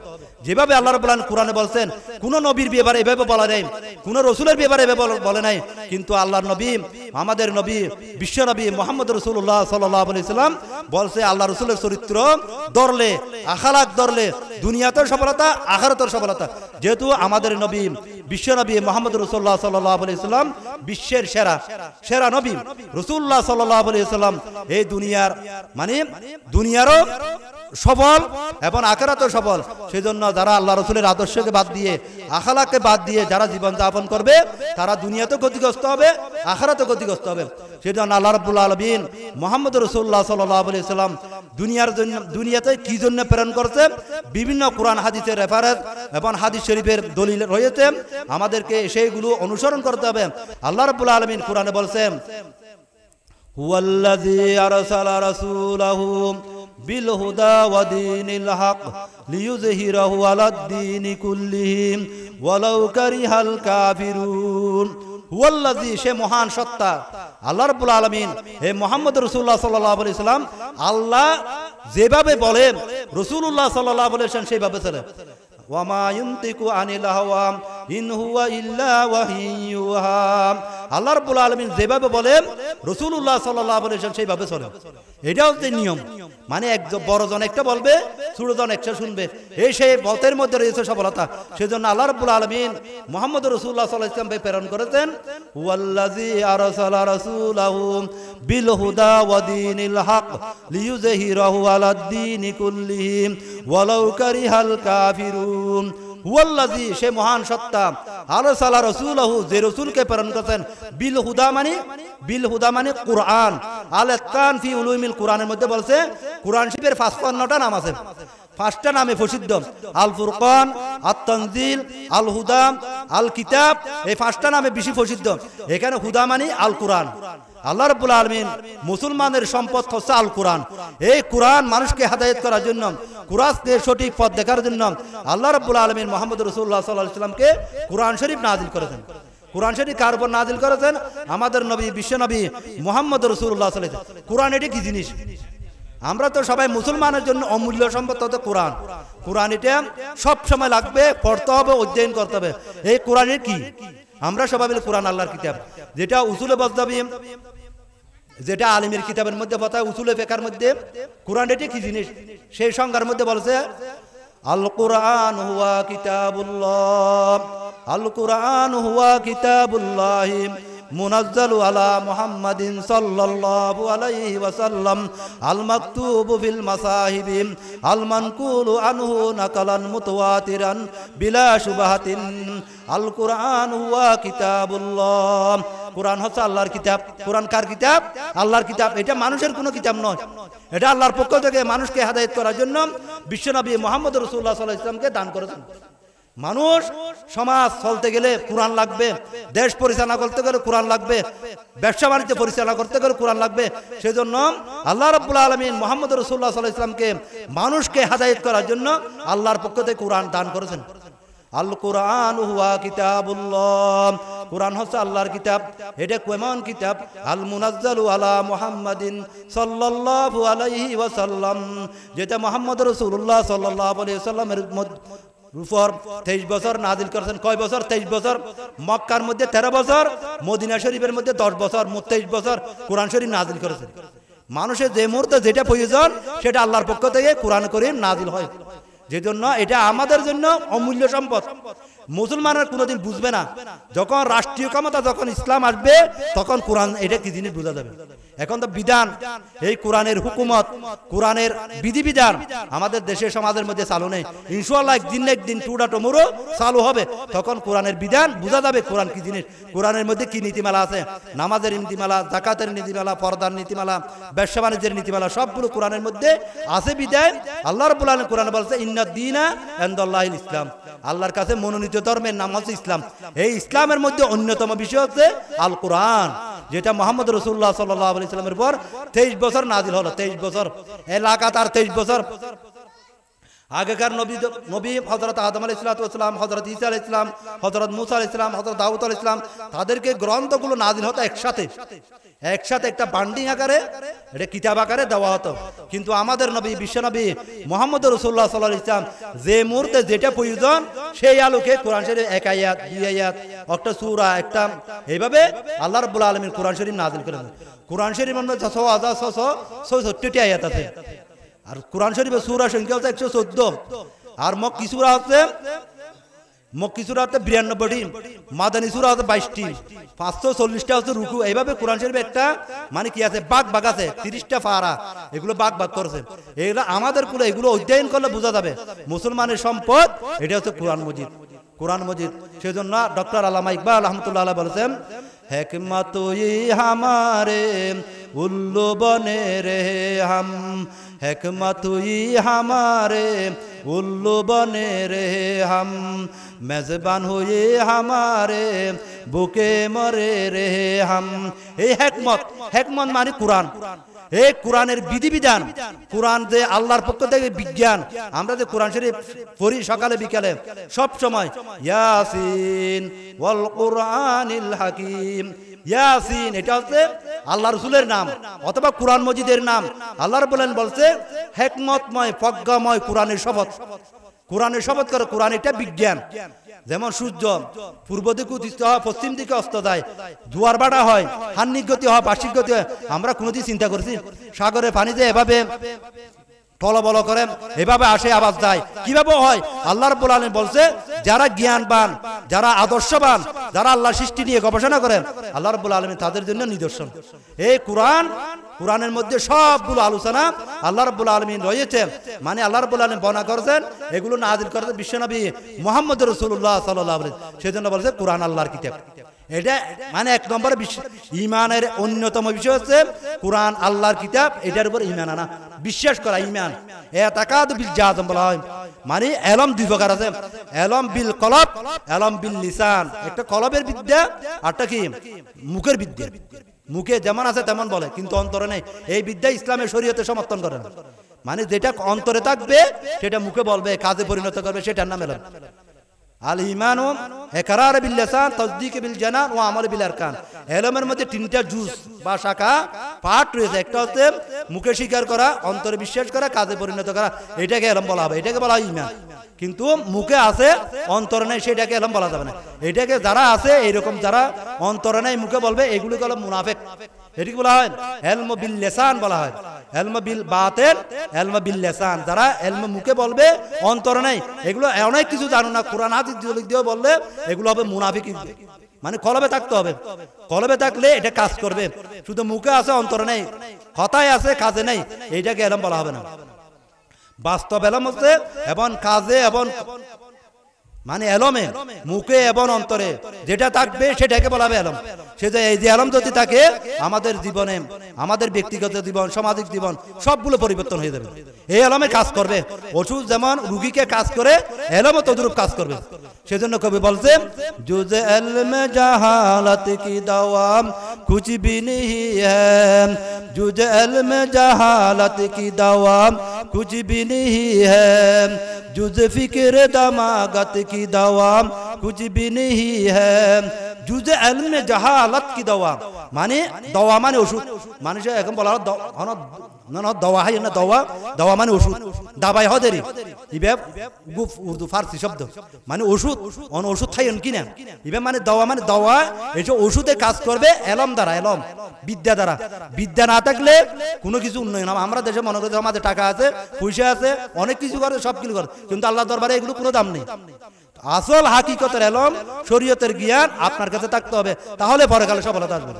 যেভাবে আল্লাহ রাব্বুল আলামিন কোরআনে বলছেন, কোন নবীর ব্যাপারে এভাবে বলা নাই, কোন রাসূলের ব্যাপারে এভাবে বলে নাই, কিন্তু আল্লাহর নবী, আমাদের নবী, বিশ্বনবী মুহাম্মদ রাসূলুল্লাহ সাল্লাল্লাহু আলাইহি ওয়াসাল্লাম বলছে আল্লাহ রাসূলের চরিত্র ধরলে, আখলাক ধরলে দুনিয়াতেও সফলতা, আখিরাতেও সফলতা। যেহেতু আমাদের নবী বিশ্বনবী মুহাম্মদ রাসূলুল্লাহ সাল্লাল্লাহু আলাইহি ওয়াসাল্লাম বিশ্বের সেরা নবী রাসূলুল্লাহ সাল্লাল্লাহু আলাইহি ওয়াসাল্লাম এই দুনিয়ার মানে দুনিয়ারও সফল এবং আখিরাতেও সফল। সেজন্য যারা আল্লাহ রাসূলের আদর্শকে বাদ দিয়ে, আখলাককে বাদ দিয়ে যারা জীবন যাপন করবে তারা দুনিয়াতেও ক্ষতিগ্রস্ত হবে, আখিরাতেও ক্ষতিগ্রস্ত হবে। সেজন্য আল্লাহ রাব্বুল আলামিন মুহাম্মদ রাসূলুল্লাহ সাল্লাল্লাহু আলাইহি ওয়াসাল্লাম দুনিয়ার জন্য, দুনিয়াতে কি জন্য প্রেরণ করছে বিভিন্ন কোরআন হাদিসের রেফারেন্স এবং হাদিস শরীফের দলিল রয়েছে, আমাদেরকে সেইগুলো অনুসরণ করতে হবে। আল্লাহ রাব্বুল আলামিন কোরআনে বলছেন, হুয়াল্লাযী আরসালা রাসূলাহু বিল হুদা ওয়া দীনিল হক লিইয়ুযহিরাহু আলাদ-দীনি কুল্লিহি ওয়ালাউ কারিহাল কাফিরুন। হুয়াল্লাযী, সে মহান সত্তা আল্লাহ রাব্বুল আলামিন হে মুহাম্মদ রাসূলুল্লাহ সাল্লাল্লাহু আলাইহি ওয়াসাল্লাম, আল্লাহ যেভাবে বলেন রাসূলুল্লাহ সাল্লাল্লাহু আলাইহি ওয়াসাল্লাম সেইভাবে চলেন। ওয়ামা ইয়ানতিকু আনিল হাওয়া ইন হুয়া ইল্লা ওয়াহিয়্যুন ইউহা। আল্লাহ রাব্বুল আলামিন যেভাবে বলেন রাসূলুল্লাহ সাল্লাল্লাহু আলাইহি ওয়াসাল্লাম সেইভাবে চলেন। এটাও যে নিয়ম, মানে একজন বড়জন একটা বলবে, ছোটজন একটা শুনবে, এই সেই মতের মধ্যে রয়েছে সফলতা। সেজন্য আল্লাহ রাব্বুল আলামিন মুহাম্মদ রাসূলুল্লাহ সাল্লাল্লাহু আলাইহি ওয়াসাল্লামকে প্রেরণ করেছেন, হুয়াল্লাযী আরসালা রাসূলাহু বিল হুদা ওয়া দীনিল হক লিইয়ুযহিরাহু আলাদ-দীনি কুল্লিহি ওয়ালাউ কারিহাল কাফিরুন। হুয়াল্লাযী, সে মহান সত্তা আরসালা রাসূলাহু, যে রাসূলকে প্রেরণ করেছেন, বিল হুদা মানে কুরআন। আল ইতকান ফি উলুমিল কুরআনের মধ্যে বলছে কোরআন শরীফের 55টা নাম আছে। পাঁচটা নামে প্রসিদ্ধ, আল ফুরকান, আত তানজিল, আল হুদা, আল কিতাব, এই পাঁচটা নামে বেশি প্রসিদ্ধ। এখানে হুদা মানে আল কুরআন। আল্লাহ রাব্বুল আলামিন মুসলমানের সম্পদ হচ্ছে আল কুরআন। এই কুরআন মানুষকে হেদায়েত করার জন্য, কুরআনের সঠিক পথ দেখার জন্য আল্লাহ রাব্বুল আলামিন মুহাম্মদ রাসূলুল্লাহ সাল্লাল্লাহু আলাইহি ওয়াসাল্লামকে কুরআন শরীফ নাযিল করেছেন। কুরআন শরীফ কার উপর নাযিল করেছেন? আমাদের নবী, বিশ্ব নবী মুহাম্মদ রাসূলুল্লাহ সাল্লাল্লাহু আলাইহি ওয়াসাল্লাম। কুরআন এটা কি জিনিস? আমরা তো সবাই মুসলমানের জন্য অমূল্য সম্পদ হচ্ছে কোরআন। কোরআন এটা সব সময় লাগবে, পড়তে হবে, অধ্যয়ন করতে হবে। এই কোরআনের কি? আমরা সবাই মিলে কোরআন আল্লাহর কিতাব, যেটা উসুলে বজদাবি, যেটা আলিমের কিতাবের মধ্যে কথা, উসুলে ফিকহের মধ্যে কোরআন এটা কি জিনিস সেই সংজ্ঞার মধ্যে বলছে, আল কুরআন হুয়া কিতাবুল্লাহ, আল কুরআন হুয়া কিতাবুল্লাহ মুনাজ্জালু আলা মুহাম্মাদিন সাল্লাল্লাহু আলাইহি ওয়াসাল্লাম, আল মাকতুবু ফিল মাসাহিবি, আল মানকুলু আনহু নাকালান মুতাওয়াতিরান বিলা শুবহাতিন। আল কুরআন হুয়া কিতাবুল্লাহ, কুরআন হচ্ছে আল্লাহর কিতাব। কুরআন কার কিতাব? আল্লাহর কিতাব। এটা মানুষের কোনো কিতাব নয়, এটা আল্লাহর পক্ষ থেকে মানুষকে হেদায়েত করার জন্য বিশ্বনবী মুহাম্মদ রাসূলুল্লাহ সাল্লাল্লাহু আলাইহি ওয়াসাল্লামকে দান করেছেন। মানুষ সমাজ চলতে গেলে কোরআন লাগবে, দেশ পরিচালনা করতে গেলে কোরআন লাগবে, ব্যবসা বাণিজ্য পরিচালনা করতে গেলে কোরআন লাগবে। সেজন্য আল্লাহ রাব্বুল আলামিন মুহাম্মদ রাসূলুল্লাহ সাল্লাল্লাহু আলাইহি ওয়াসাল্লামকে মানুষকে হেদায়েত করার জন্য আল্লাহর পক্ষ থেকে কোরআন দান করেছেন। আল কুরআন হুয়া কিতাবুল্লাহ, কুরআন হচ্ছে আল্লাহর কিতাব। এটা কেমন কিতাব? আল মুনাজ্জালু আলা মুহাম্মাদিন সাল্লাল্লাহু আলাইহি ওয়াসাল্লাম, যেটা মুহাম্মদ রাসূলুল্লাহ সাল্লাল্লাহু আলাইহি ওয়াসাল্লামের উপর 23 বছর নাজিল করেছেন। কয় বছর? 23 বছর। মক্কার মধ্যে 13 বছর, মদিনা শরীফের মধ্যে 10 বছর, মোট 23 বছর কোরআন শরীফ নাজিল করেছেন। মানুষের যে মুহূর্তে যেটা প্রয়োজন সেটা আল্লাহর পক্ষ থেকে কোরআন করিম নাজিল হয়। যেজন্য এটা আমাদের জন্য অমূল্য সম্পদ। মুসলমানের কোনোদিন বুঝবে না, যখন রাষ্ট্রীয় ক্ষমতা, যখন ইসলাম আসবে তখন কোরআন এটা কি জিনিস বোঝা যাবে। এখন তো বিধান, এই কোরআনের হুকুমত, কোরআনের বিধিবিধান আমাদের দেশের সমাজের মধ্যে চালু নেই। ইনশাআল্লাহ একদিন টুডা টমুরো চালু হবে, তখন কোরআনের বিধান বোঝা যাবে কোরআন কি জিনিস, কোরআনের মধ্যে কি নীতিমালা আছে। নামাজের নীতিমালা, যাকাতের নীতিমালা, পর্দার নীতিমালা, ব্যবসা বাণিজ্যের নীতিমালা সবগুলো কোরআনের মধ্যে আছে। বিধান আল্লাহ রাব্বুল আলামিন কোরআনে বলছে, ইন্নাদ দীনা ইনদাল্লাহিল ইসলাম, আল্লাহর কাছে মনোনীত ধর্মের নাম হচ্ছে ইসলাম। এই ইসলামের মধ্যে অন্যতম বিষয় হচ্ছে আল কোরআন, যেটা মুহাম্মদ রাসূলুল্লাহ সাল্লাল্লাহু আলাইহি ওয়াসাল্লামের উপর 23 বছর নাজিল হলো। 23 বছর লাগাতার 23 বছর। আগেকার নবী হযরত আদম আলাইহিস সালাম, হযরত ঈসা আলাইহিস সালাম, হযরত মুসা আলাইহিস সালাম, হযরত দাউদ আলাইহিস সালাম, তাদেরকে গ্রন্থগুলো নাজিল হতো একসাথে একটা বান্ডিং আকারে, এটা কিতাব আকারে দেওয়া হতো। কিন্তু আমাদের নবী, বিশ্বনবী মুহাম্মদ রাসূলুল্লাহ সাল্লাল্লাহু আলাইহি ওয়াসাল্লাম যে মুহূর্তে যেটা প্রয়োজন সেই আলোকে কোরআন শরীফ 1 আয়াত, 2 আয়াত, একটা সূরা, একটা এইভাবে আল্লাহ রাব্বুল আলামিন কোরআন শরীফ নাজিল করেন। কোরআন শরীফের মধ্যে 6666 আয়াত আছে, আর কোরআন শরীফের সূরা সংখ্যা হচ্ছে 114, আর মক্কি সূরা হচ্ছে 92টি, মাদানী সূরা হচ্ছে 22টি, 540টা হচ্ছে রুকু। এইভাবে কোরআন শরীফে একটা মানে কি আছে, ভাগ আছে, 30টা পারা, এগুলো ভাগ করেছে। এগুলো আমাদের কুলে, এগুলো অধ্যয়ন করলে বোঝা যাবে মুসলমানের সম্পদ এটা হচ্ছে কোরআন মজিদ। কোরআন মজিদ। সেজন্য ডক্টর আল্লামা ইকবাল রহমতুল্লাহ আলাইহি বলেছেন, হিকমত ই হামারে উল্লু বনে রে হাম, হিকমত ই হামারে উল্লু বনে রে হাম, মেজবান হুয়ে হামারে বুকে মরে রে হাম। এই হেকমত মানে কোরআন। এই কোরআনের বিধিবিধান, কোরআন যে আল্লাহর পক্ষ থেকে বিজ্ঞান, আমরা যে কোরআন শরীফ পড়ি সকালে বিকালে সব সময়, ইয়াসিন ওয়াল কুরআনিল হাকিম। ইয়াসিন এটা হচ্ছে আল্লাহ রাসূলের নাম অথবা কোরআন মজিদের নাম। আল্লাহ রাব্বুল আলামিন বলছে হিকমতময়, প্রজ্ঞাময় কোরআনের শপথ। কোরআনের শপথ করে। কোরআন এটা বিজ্ঞান। যেমন সূর্য পূর্ব দিকে উদিত হয়, পশ্চিম দিকে অস্ত যায়, জোয়ার ভাটা হয়, হান্নিক গতি হয়, বার্ষিক গতি হয়। আমরা কোনোদিন চিন্তা করেছি সাগরে পানি যে এভাবে টলবল করে, এভাবে আসে আবার যায়, কিভাবে হয়? আল্লাহ রাব্বুল আলামিন বলছে, যারা জ্ঞানবান, যারা আদর্শবান, যারা আল্লাহর সৃষ্টি নিয়ে গবেষণা করেন, আল্লাহ রাব্বুল আলামিন তাদের জন্য নিদর্শন। এই কোরআনের মধ্যে সবগুলো আলোচনা আল্লাহ রাব্বুল আলামিন রয়েছে, মানে আল্লাহ রাব্বুল আলামিন বর্ণনা করেছেন, এগুলো নাযিল করেছেন বিশ্বনবী মুহাম্মদ রাসূলুল্লাহ সাল্লাল্লাহু আলাইহি ওয়াসাল্লাম। সেজন্য বলেছে কোরআন আল্লাহর কিতাব। এটা মানে এক নম্বরে ইমানের অন্যতম বিষয় হচ্ছে কোরআন আল্লাহর কিতাব, এটার উপর ইমান আনা, বিশ্বাস করা ইমান। এতাকাদ বিল জাযম বলা হয়, মানে এলম দুই প্রকার আছে, এলম বিল কলব, এলম বিল লিসান। একটা কলবের বিদ্যা, আরটা কি মুখের বিদ্যা। মুখে যেমন আছে তেমন বলে, কিন্তু অন্তরে নেই। এই বিদ্যা ইসলামের শরীয়তে সমর্থন করে না। মানে যেটা অন্তরে থাকবে সেটা মুখে বলবে, কাজে পরিণত করবে, সেটার নাম এলম। আল ঈমানু ইকরার বিল লিসান, তাসদীক বিল জানান ওয়া আমাল বিল আরকান। ইলমের মধ্যে তিনটা জুজ বা শাখা পার্ট রয়েছে। একটা হচ্ছে মুখে স্বীকার করা, অন্তরে বিশ্বাস করা, কাজে পরিণত করা, এটাকে ইলম বলা হবে, এটাকে বলা হয় ঈমান। কিন্তু মুখে আছে অন্তরে নেই, সেটাকে ইলম বলা যাবে না। এটাকে যারা আছে এইরকম, যারা অন্তরে নেই মুখে বলবে, এগুলোকে হলো মুনাফিক। এটাকে বলা হয় ইলম বিল লিসান বলা হয়। ইলম বিল বাতিন, ইলম বিল লিসান। যারা ইলম মুখে বলবে অন্তরে নেই, এগুলো অনেক কিছু জানো না, কোরআন হাদিস দিয়ে বললে এগুলো হবে মুনাফিক। মানে কলবে থাকতে হবে, কলবে থাকলে এটা কাজ করবে। শুধু মুখে আছে অন্তরে নেই, কথায় আছে কাজে নেই, এইটাকে ইলম বলা হবে না। বাস্তব ইলম হচ্ছে এবং কাজে এবং মানে এলমে মুখে এবং অন্তরে যেটা থাকবে সেটাকে বলা হবে এলম। সেটা এই যে এলম যদি থাকে আমাদের জীবনে, আমাদের ব্যক্তিগত জীবন, সামাজিক জীবন সবগুলো পরিবর্তন হয়ে যাবে। এই এলমে কাজ করবে। ওষুধ যেমন রুগীকে কাজ করে, এলমও তদ্রূপ কাজ করবে। সেজন্য কবি বলছে জুজ ইলম জাহালাত কি দাওয়াম কুছ ভি नहीं है, জুজ ইলম জাহালাত কি দাওয়াম কুছ ভি नहीं है, जुज फिक्र दमागत की दवा कुछ भी नहीं है, जुज इल्म जहालत की दवा। माने दवा माने ওষুধ। মানুষ এখন বলা না দওয়া হয় না, দওয়া দওয়া মানে ওষুধ, দাবাই হদেরি ইবে গুফ উর্দু ফারসি শব্দ, মানে ওষুধ। অন ওষুধ খাইন কিনা ইবে মানে দওয়া, মানে দওয়া এই যে ওষুধে কাজ করবে এলম দ্বারা, এলম বিদ্যা দ্বারা। বিদ্যা না থাকলে কোনো কিছু উন্নয়ন হবে। আমরা দেশে মনে করি আমাদের টাকা আছে, পয়সা আছে, অনেক কিছু করে, সব কিছু করে, কিন্তু আল্লাহর দরবারে এগুলো কোনো দাম নেই। আসল হাকিকতের এলম, শরীয়তের জ্ঞান আপনার কাছে থাকতে হবে, তাহলে পরকালে সফলতা আসবে।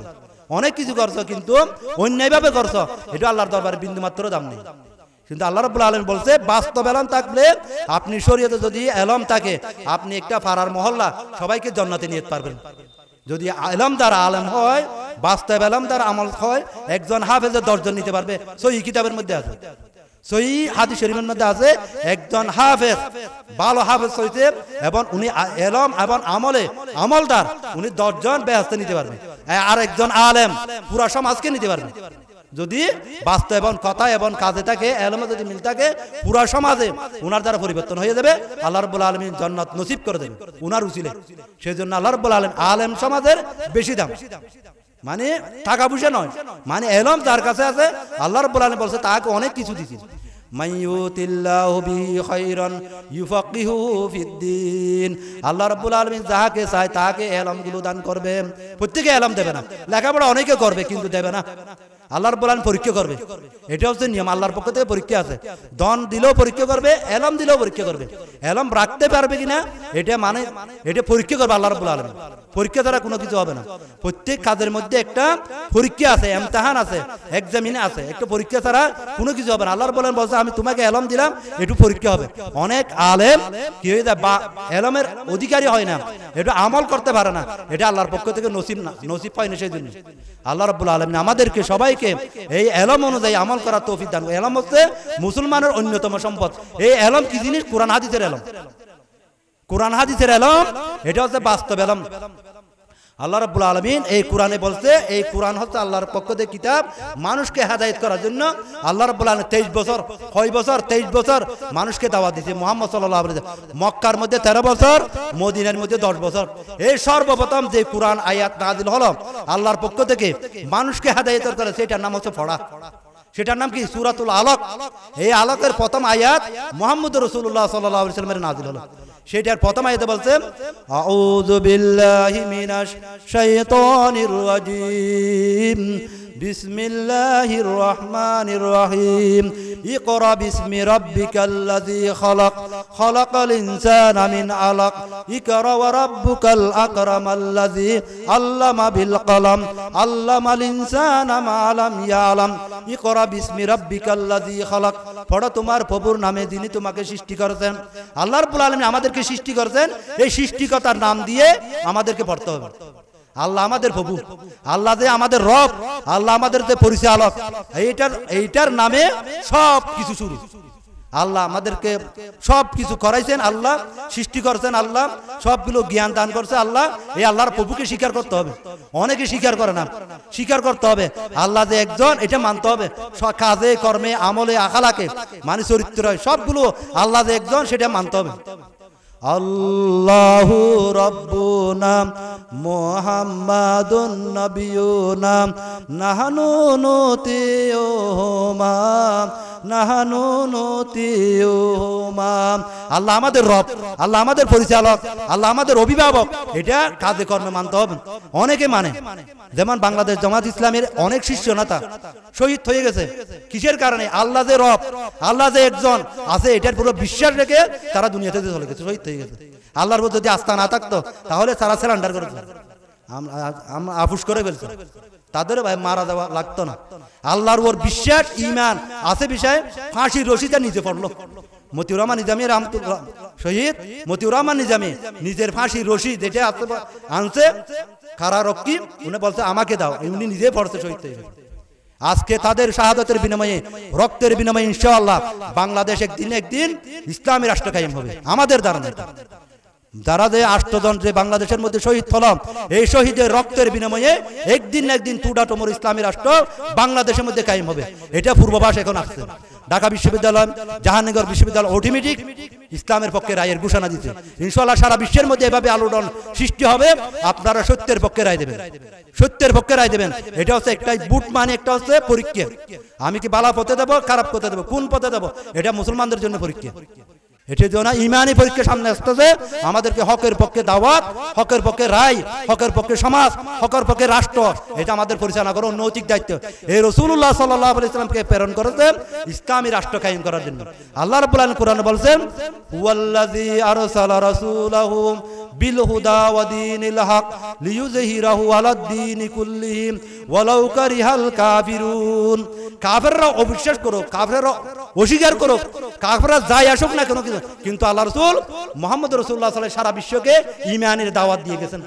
অনেক কিছু করছো কিন্তু অন্যায়ভাবে করছো, এটা আল্লাহর দরবারে বিন্দু মাত্র দাম নেই। কিন্তু আল্লাহ রাব্বুল আলামিন বলছে বাস্তব এলম থাকলে, আপনি শরীয়তে যদি এলম থাকে, আপনি একটা পাড়ার মহল্লা সবাইকে জান্নাতে নিয়ে যেতে পারবেন। যদি এলম দ্বারা আলেম হয়, বাস্তব এলম দ্বারা আমল হয়, একজন হাফেজে 10 জন নিতে পারবে। সহিহ কিতাবের মধ্যে আছে, সহিহ হাদিস শরীফের মধ্যে আছে, একজন হাফেজ, ভালো হাফেজ হইতে এবং উনি এলম এবং আমলে আমলদার, উনি 10 জন বেহেশতে নিতে পারবে। আর একজন আলেম পুরা সমাজকে নিতে পারবে। যদি বাস্তব এবং কথা এবং কাজে থাকে, এলমে যদি মিল থাকে, পুরা সমাজে উনার দ্বারা পরিবর্তন হয়ে যাবে। আল্লাহ রাব্বুল আলামিন জান্নাত নসিব করে দেবে উনার উসিলে। সেজন্য আল্লাহ রাব্বুল আলামিন আলেম সমাজের বেশি দাম, মানে টাকা পয়সা নয়, মানে এলম যার কাছে আছে আল্লাহ রাব্বুল আলামিন বলছে তাকে অনেক কিছু দিয়েছেন। মাইয়ুতিল্লাহু বিহি খায়রান ইউফাক্কিহুহু ফিদ্দিন। আল্লাহ রাব্বুল আলামিন যাকে চায় তাকে এলমগুলো দান করবে। প্রত্যেককে এলম দেবে না, লেখাপড়া অনেকে করবে কিন্তু দেবে না। আল্লাহ রাব্বুল আলামিন পরীক্ষা করবে, এটা হচ্ছে নিয়ম। আল্লাহর পক্ষ থেকে পরীক্ষা আছে, ধন দিলেও পরীক্ষা করবে, এলম দিলেও পরীক্ষা করবে। এলম রাখতে পারবে কিনা এটা মানে এটা পরীক্ষা করবে আল্লাহ রাব্বুল আলামিন। পরীক্ষা ছাড়া কোনো কিছু হবে না। প্রত্যেক কাজের মধ্যে একটা পরীক্ষা আছে, ইমতিহান আছে, এক্সামিনে আছে, একটা পরীক্ষা ছাড়া কোনো কিছু হবে না। আল্লাহ রাব্বুল আলামিন বলছে আমি তোমাকে এলম দিলাম, একটু পরীক্ষা হবে। অনেক আলেম কি হয়ে যায়, বা এলমের অধিকারী হয় না, এটা আমল করতে পারে না, এটা আল্লাহর পক্ষ থেকে নসিব না, নসিব পায় না। সেই জন্য আল্লাহ রাব্বুল আলামিন আমাদেরকে সবাইকে এই এলম অনুযায়ী আমল করার তৌফিক দান। এলম হচ্ছে মুসলমানের অন্যতম সম্পদ। এই এলম কি জিনিস? কোরআন হাদিসের এলম। কোরআন হাদিসের এলম এটা হচ্ছে বাস্তব এলম। আল্লাহ রাব্বুল আলামিন এই কোরআনে বলছে, এই কোরআন হচ্ছে আল্লাহর পক্ষ থেকে কিতাব, মানুষকে হেদায়েত করার জন্য। আল্লাহ রাব্বুল আলামিন 23 বছর, 23 বছর মানুষকে দাওয়াত দিয়েছে। মুহাম্মদ সাল্লাল্লাহু আলাইহি ওয়াসাল্লাম মক্কার মধ্যে 13 বছর, মদিনার মধ্যে 10 বছর। এই সর্বপ্রথম যে কোরআন আয়াত নাযিল হলো আল্লাহর পক্ষ থেকে মানুষকে হেদায়েত করে, সেটার নাম হচ্ছে পড়া। সেটার নাম কি? সূরাতুল আলাক। এই আলাকের প্রথম আয়াত মুহাম্মদ রাসূলুল্লাহ সাল্লাল্লাহু আলাইহি ওয়াসাল্লামের নাযিল হলো। সেটার প্রথম আয়াতে বলছে আউযু বিল্লাহি মিনাশ শাইতানির রাজিম বিসমিল্লাহির রহমানির রহিম ইকরা বিসমি রাব্বিকাল্লাযী খালাক খালাকাল ইনসানা মিন আলাক ইকরা ওয়া রাব্বুকাল আকরামাল্লাযী আল্লামা বিল কলম আল্লামাল ইনসানা মা লাম ইয়ালাম ইকরা বিসমি রাব্বিকাল্লাযী খালাক। পড়ো তোমার প্রভুর নামে যিনি তোমাকে সৃষ্টি করেছেন। আল্লাহ রাব্বুল আলামিন আমাদেরকে সৃষ্টি করেছেন, এই সৃষ্টিকর্তার নাম দিয়ে আমাদেরকে পড়তে হবে। আল্লাহ আমাদের প্রভু, আল্লাহ যে আমাদের রব, আল্লাহ আমাদের যে পরিচালক, এইটার নামে সব কিছু শুরু। আল্লাহ আমাদেরকে সব কিছু করাইছেন, আল্লাহ সৃষ্টি করছেন, আল্লাহ সবগুলো জ্ঞান দান করছে আল্লাহ। এই আল্লাহর প্রভুকে স্বীকার করতে হবে। অনেকে স্বীকার করে না, স্বীকার করতে হবে আল্লাহ যে একজন, এটা মানতে হবে। কাজে কর্মে আমলে আখালাকে মানে চরিত্র সবগুলো আল্লাহ যে একজন সেটা মানতে হবে। আল্লাহু রাব্বুনা মুহাম্মাদুন নাবিয়ুনা নাহনু নুতিউহুমা নাহনু নুতিউহুমা। আল্লাহ আমাদের রব, আল্লাহ আমাদের পরিচালক, আল্লাহ আমাদের অভিভাবক, এটা কাজে কর্মে মানতে হবে। অনেকে মানে, যেমন বাংলাদেশ জামাত ইসলামের অনেক শিষ্য নেতা শহীদ হয়ে গেছে। কিসের কারণে? আল্লাহ যে রব, আল্লাহ যে একজন আছে এটার পুরো বিশ্বাস রেখে তারা দুনিয়াতে চলে গেছে, শহীদ হয়ে গেছে। আল্লাহর প্রতি যদি আস্থা না থাকতো তাহলে তারা সারেন্ডার করেছে, আমরা আফুস করে ফেলছে, তাদের মারা যাওয়া লাগতো না। আল্লাহর ওর বিশ্বাস ইমান আছে বিষয়ে ফাঁসির রশিটা নিজে পড়লো। মতিউর রহমান নিজামী রাহমাতুল্লাহ শহীদ মতিউর রহমান নিজামী নিজের ফাঁসির রশি যেটা আনছে কারারক্ষী, উনি বলছে আমাকে দাও, উনি নিজে পড়ছে, শহীদ হয়ে গেছে। আজকে তাদের শাহাদাতের বিনিময়ে, রক্তের বিনিময়ে ইনশাআল্লাহ বাংলাদেশ একদিন ইসলামী রাষ্ট্র কায়েম হবে আমাদের ধারণা। যারা যে 8 জন যে বাংলাদেশের মধ্যে শহীদ হলাম, এই শহীদের রক্তের বিনিময়ে একদিন টুডাটমর ইসলামী রাষ্ট্র বাংলাদেশের মধ্যে কায়েম হবে। এটা পূর্বাভাস এখন আসছে। ঢাকা বিশ্ববিদ্যালয়, জাহাঙ্গীরনগর বিশ্ববিদ্যালয় অটোমেটিক ইসলামের পক্ষে রায়ের ঘোষণা দিচ্ছে। ইনশাআল্লাহ সারা বিশ্বের মধ্যে এভাবে আলোড়ন সৃষ্টি হবে। আপনারা সত্যের পক্ষে রায় দেবেন, সত্যের পক্ষে রায় দেবেন। এটা হচ্ছে একটাই বুট, মানে একটা হচ্ছে পরীক্ষা। আমি কি বালা পথে দেবো, খারাপ পথে দেবো, কোন পথে দেবো, এটা মুসলমানদের জন্য পরীক্ষা। এটার জন্য ইমানি পরীক্ষা সামনে আসতেছে। আমাদেরকে হকের পক্ষে দাওয়াত, হকের পক্ষে রায়, হকের পক্ষে সমাজ, হকের পক্ষে রাষ্ট্র, এটা আমাদের পরিচালনা করার নৈতিক দায়িত্ব। এই রাসূলুল্লাহ সাল্লাল্লাহু আলাইহি ওয়াসাল্লামকে প্রেরণ করেছেন ইসলামী রাষ্ট্র কায়েম করার জন্য। আল্লাহ রাব্বুল আলামিন কোরআনে বলেন, ওয়াল্লাযী আরসালা রাসূলাহু বিল হুদা ওয়া দীনিল হক লিইয়ুযহিরাহু আলাদ দীনি কুল্লিহি ওয়ালাউ কারিহাল কাফিরুন। কাফেররা অবিশ্বাস করুক, কাফেররা অস্বীকার করুক, কাফেররা যাই আসুক না কেন, কিন্তু আল্লাহ রাসূল মুহাম্মদ রাসূলুল্লাহ সাল্লাল্লাহু আলাইহি ওয়াসাল্লাম সারা বিশ্বকে ঈমানের দাওয়াত দিয়ে গেছেন।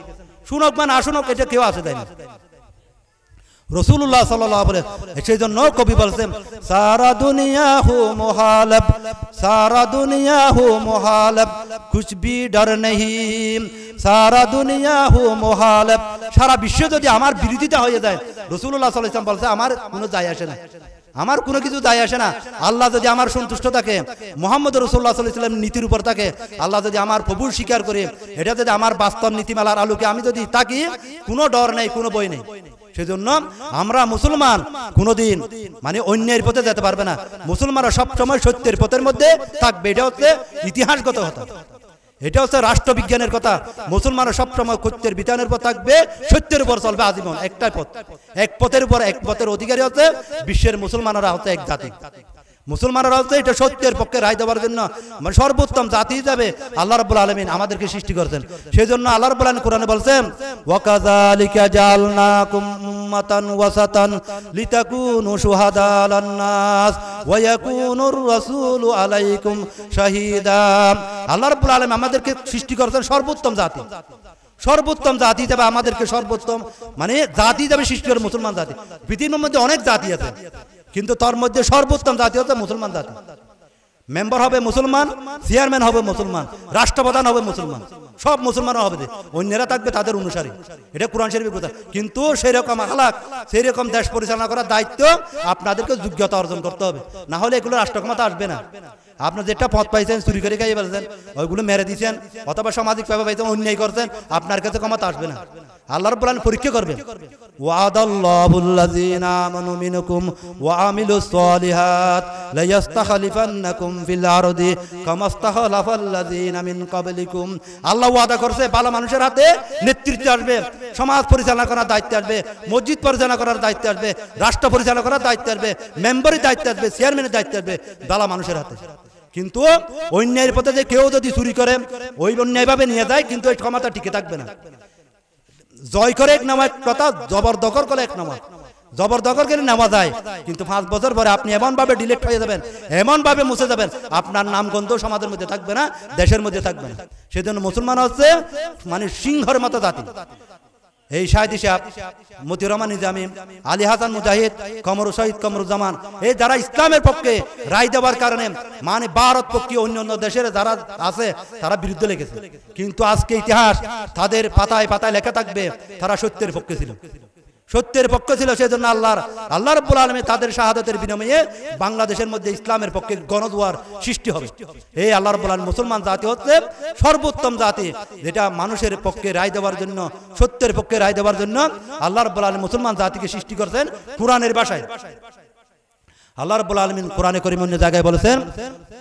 শুনুক বা না শুনুক, এটা কেউ আসে দেয় না। রাসূলুল্লাহ সাল্লাল্লাহু আলাইহি ওয়াসাল্লাম, সেই জন্য কবি বলছেন, সারা দুনিয়া হু মুহালাব, সারা দুনিয়া হু মুহালাব, কুছ ভি ডর নেহি, সারা দুনিয়া হু মুহালাব। সারা বিশ্ব যদি আমার বিরোধিতা হয়ে যায়, রাসূলুল্লাহ সাল্লাল্লাহু আলাইহি ওয়াসাল্লাম বলছে আমার কোনো যায় আসে না, আমার কোনো কিছু দায় আসে না। আল্লাহ যদি আমার সন্তুষ্ট থাকে, মুহাম্মদ রাসূলুল্লাহ সাল্লাল্লাহু আলাইহি ওয়াসাল্লাম নীতির উপর থাকে, আল্লাহ যদি আমার প্রভুর স্বীকার করে, এটা যদি আমার বাস্তব নীতিমালার আলোকে আমি যদি থাকি, কোনো ডর নেই, কোনো ভয় নেই। সেজন্য আমরা মুসলমান কোনোদিন মানে অন্যের পথে যেতে পারবে না। মুসলমানরা সবসময় সত্যের পথের মধ্যে থাকবে। এটা হচ্ছে ইতিহাসগত কথা, এটা হচ্ছে রাষ্ট্রবিজ্ঞানের কথা। মুসলমানরা সবসময় সত্যের বিধানের উপর থাকবে, সত্যের উপর চলবে আজীবন। একটাই পথ, এক পথের উপর, এক পথের অধিকারী হচ্ছে বিশ্বের মুসলমানরা, হচ্ছে এক জাতি। মুসলমানরা হচ্ছে এটা সত্যের পক্ষে রায় দেওয়ার জন্য মানে সর্বোত্তম জাতি হিসাবে আল্লাহ রাব্বুল আলামিন আমাদেরকে সৃষ্টি করেছেন। সেজন্য আল্লাহ রাব্বুল আলামিন কোরআনে বলছেন, ওয়া কাযালিকা জাআলনাকুম উম্মাতান ওয়াসাতান লিতাকুনু শুহাদা আলান নাস ওয়া ইয়াকুনুর রাসূলু আলাইকুম শাহীদা। আল্লাহ রাব্বুল আলামিন আমাদেরকে সৃষ্টি করেছেন সর্বোত্তম জাতি, সর্বোত্তম জাতি হিসেবে আমাদেরকে সর্বোত্তম মানে জাতি হিসেবে সৃষ্টি করে মুসলমান জাতি। পৃথিবীর মধ্যে অনেক জাতি আছে, কিন্তু তার মধ্যে সর্বোত্তম জাতি হচ্ছে মুসলমান জাতি। মেম্বার হবে মুসলমান, চেয়ারম্যান হবে মুসলমান, রাষ্ট্রপ্রধান হবে মুসলমান, সব মুসলমানরা হবে, অন্যরা থাকবে তাদের অনুসারী। এটা কোরআন শরীফের কথা। কিন্তু সেরকম আখলাক, সেরকম দেশ পরিচালনা করার দায়িত্ব আপনাদেরকে যোগ্যতা অর্জন করতে হবে, না হলে এগুলো রাষ্ট্র ক্ষমতা আসবে না। আপনার যেটা পথ পাইছেন, চুরি করে খাইয়ে ফেলছেন, ওইগুলো মেরে দিয়েছেন, অথবা সামাজিকভাবে পাইছেন, অন্যায় করছেন, আপনার কাছে ক্ষমতা আসবে না। আল্লাহ রাব্বুল আলামিন পরীক্ষা করবেন। ওয়াদাল্লাহুল্লাযীনা আমানু মিনকুম ওয়া আমিলুস সালিহাত লা ইস্তাখলিফান্নাকুম ফিল আরদি কামা ইস্তাখলাফাল্লাযীনা মিন ক্বাবলিকুম। আল্লাহ ওয়াদা করছে ভালো মানুষের হাতে নেতৃত্ব আসবে, সমাজ পরিচালনা করার দায়িত্ব আসবে, মসজিদ পরিচালনা করার দায়িত্ব আসবে, রাষ্ট্র পরিচালনা করার দায়িত্ব আসবে, মেম্বারের দায়িত্ব আসবে, চেয়ারম্যানের দায়িত্ব আসবে ভালো মানুষের হাতে। কিন্তু অন্যায়ের পথে যে কেউ যদি চুরি করে, ওই অন্যায়ভাবে নিয়ে যায়, কিন্তু এই ক্ষমতা টিকে থাকবে না। জয় করে এক নামা এক কথা, জবরদখল করে এক নামা। জবরদখল করে নেওয়া যায়, কিন্তু 5 বছর পরে আপনি এমন ভাবে ডিলেট হয়ে যাবেন, এমন ভাবে মুছে যাবেন, আপনার নাম গন্ধ সমাজের মধ্যে থাকবে না, দেশের মধ্যে থাকবে না। সেজন্য মুসলমান হচ্ছে মানে সিংহের মতো জাতি। এই সাহিদি সাহেব, মতিউর রহমান নিজামী, আলী হাসান মুজাহিদ, কমর শহীদ কমরুজ্জামান, এই যারা ইসলামের পক্ষে রায় দেওয়ার কারণে মানে ভারত পক্ষে অন্য অন্য দেশের যারা আছে তারা বিরুদ্ধে লেগেছে, কিন্তু আজকে ইতিহাস তাদের পাতায় পাতায় লেখা থাকবে তারা সত্যের পক্ষে ছিল, সত্যের পক্ষে ছিল। সেজন্য আল্লাহ রাব্বুল আলামিন তাদের শাহাদাতের বিনিময়ে বাংলাদেশের মধ্যে ইসলামের পক্ষে গণজোয়ার সৃষ্টি হবে। এই আল্লাহ রাব্বুল আলামিন মুসলমান জাতি হচ্ছে সর্বোত্তম জাতি, যেটা মানুষের পক্ষে রায় দেওয়ার জন্য, সত্যের পক্ষে রায় দেওয়ার জন্য আল্লাহ রাব্বুল আলামিন মুসলমান জাতিকে সৃষ্টি করেছেন কোরআনের ভাষায়। আল্লাহ রাব্বুল আলামিন কোরআনে কারীম অন্য জায়গায় বলেছেন,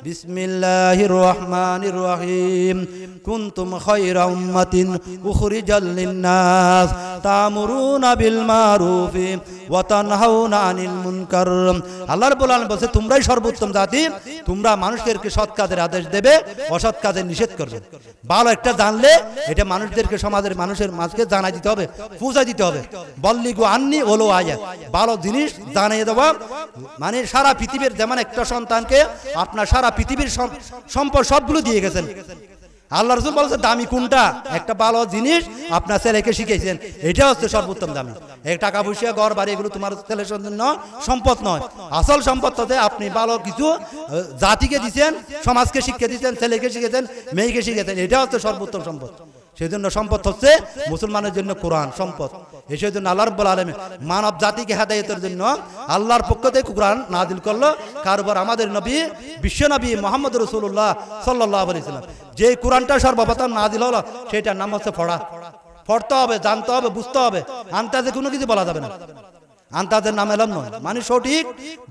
বিসমিল্লাহির রহমানির রহিম, কুনতুম খায়রা উম্মাতিন উখরিজাল লিন-নাস তা'মুরুনা বিল মারুফি ওয়া তানহাউনা আনিল মুনকার। আল্লাহ রাব্বুল আলামিন বলেছে তোমরাই সর্বোত্তম জাতি, তোমরা মানুষদেরকে সৎ কাজের আদেশ দেবে, অসৎ কাজের নিষেধ করবে। ভালো একটা জানলে এটা মানুষদেরকে, সমাজের মানুষের মাঝকে জানাই দিতে হবে, পৌঁছাই দিতে হবে। বল্লিগু আন্নি ওলো আয়া, ভালো জিনিস জানিয়ে দেওয়া, মানে সারা পৃথিবীর যেমন একটা সন্তানকে আপনার সারা পৃথিবীর সম্পদ সবগুলো দিয়ে গেছেন। আল্লাহ রাসূল বলেছে দামি কোনটা, একটা ভালো জিনিস আপনার ছেলেকে শিখিয়েছেন, এটা হচ্ছে সর্বোত্তম দামি। এই টাকা পয়সা ঘর বাড়ি এগুলো তোমার ছেলের জন্য সম্পদ নয়, আসল সম্পদ হচ্ছে আপনি ভালো কিছু জাতিকে দিচ্ছেন, সমাজকে শিক্ষা দিচ্ছেন, ছেলেকে শিখেছেন, মেয়েকে শিখেছেন, এটা হচ্ছে সর্বোত্তম সম্পদ। সেই জন্য সম্পদ হচ্ছে মুসলমানের জন্য কোরআন সম্পদ। এই সেই জন্য আল্লাহ রাব্বুল আলামিন মানব জাতিকে হেদায়েতের জন্য আল্লাহর পক্ষ থেকে কোরআন নাজিল করলো। কার উপর? আমাদের নবী, বিশ্ব নবী মুহাম্মদ রাসূলুল্লাহ সাল্লাল্লাহু আলাইহি ওয়াসাল্লাম। যে কোরআনটা সর্বপ্রথম নাজিল হলো সেটার নাম হচ্ছে পড়া। পড়তে হবে, জানতে হবে, বুঝতে হবে, আন্তাজে কোনো কিছু বলা যাবে না। আন্তাজের নাম এলাম নয়, মানে সঠিক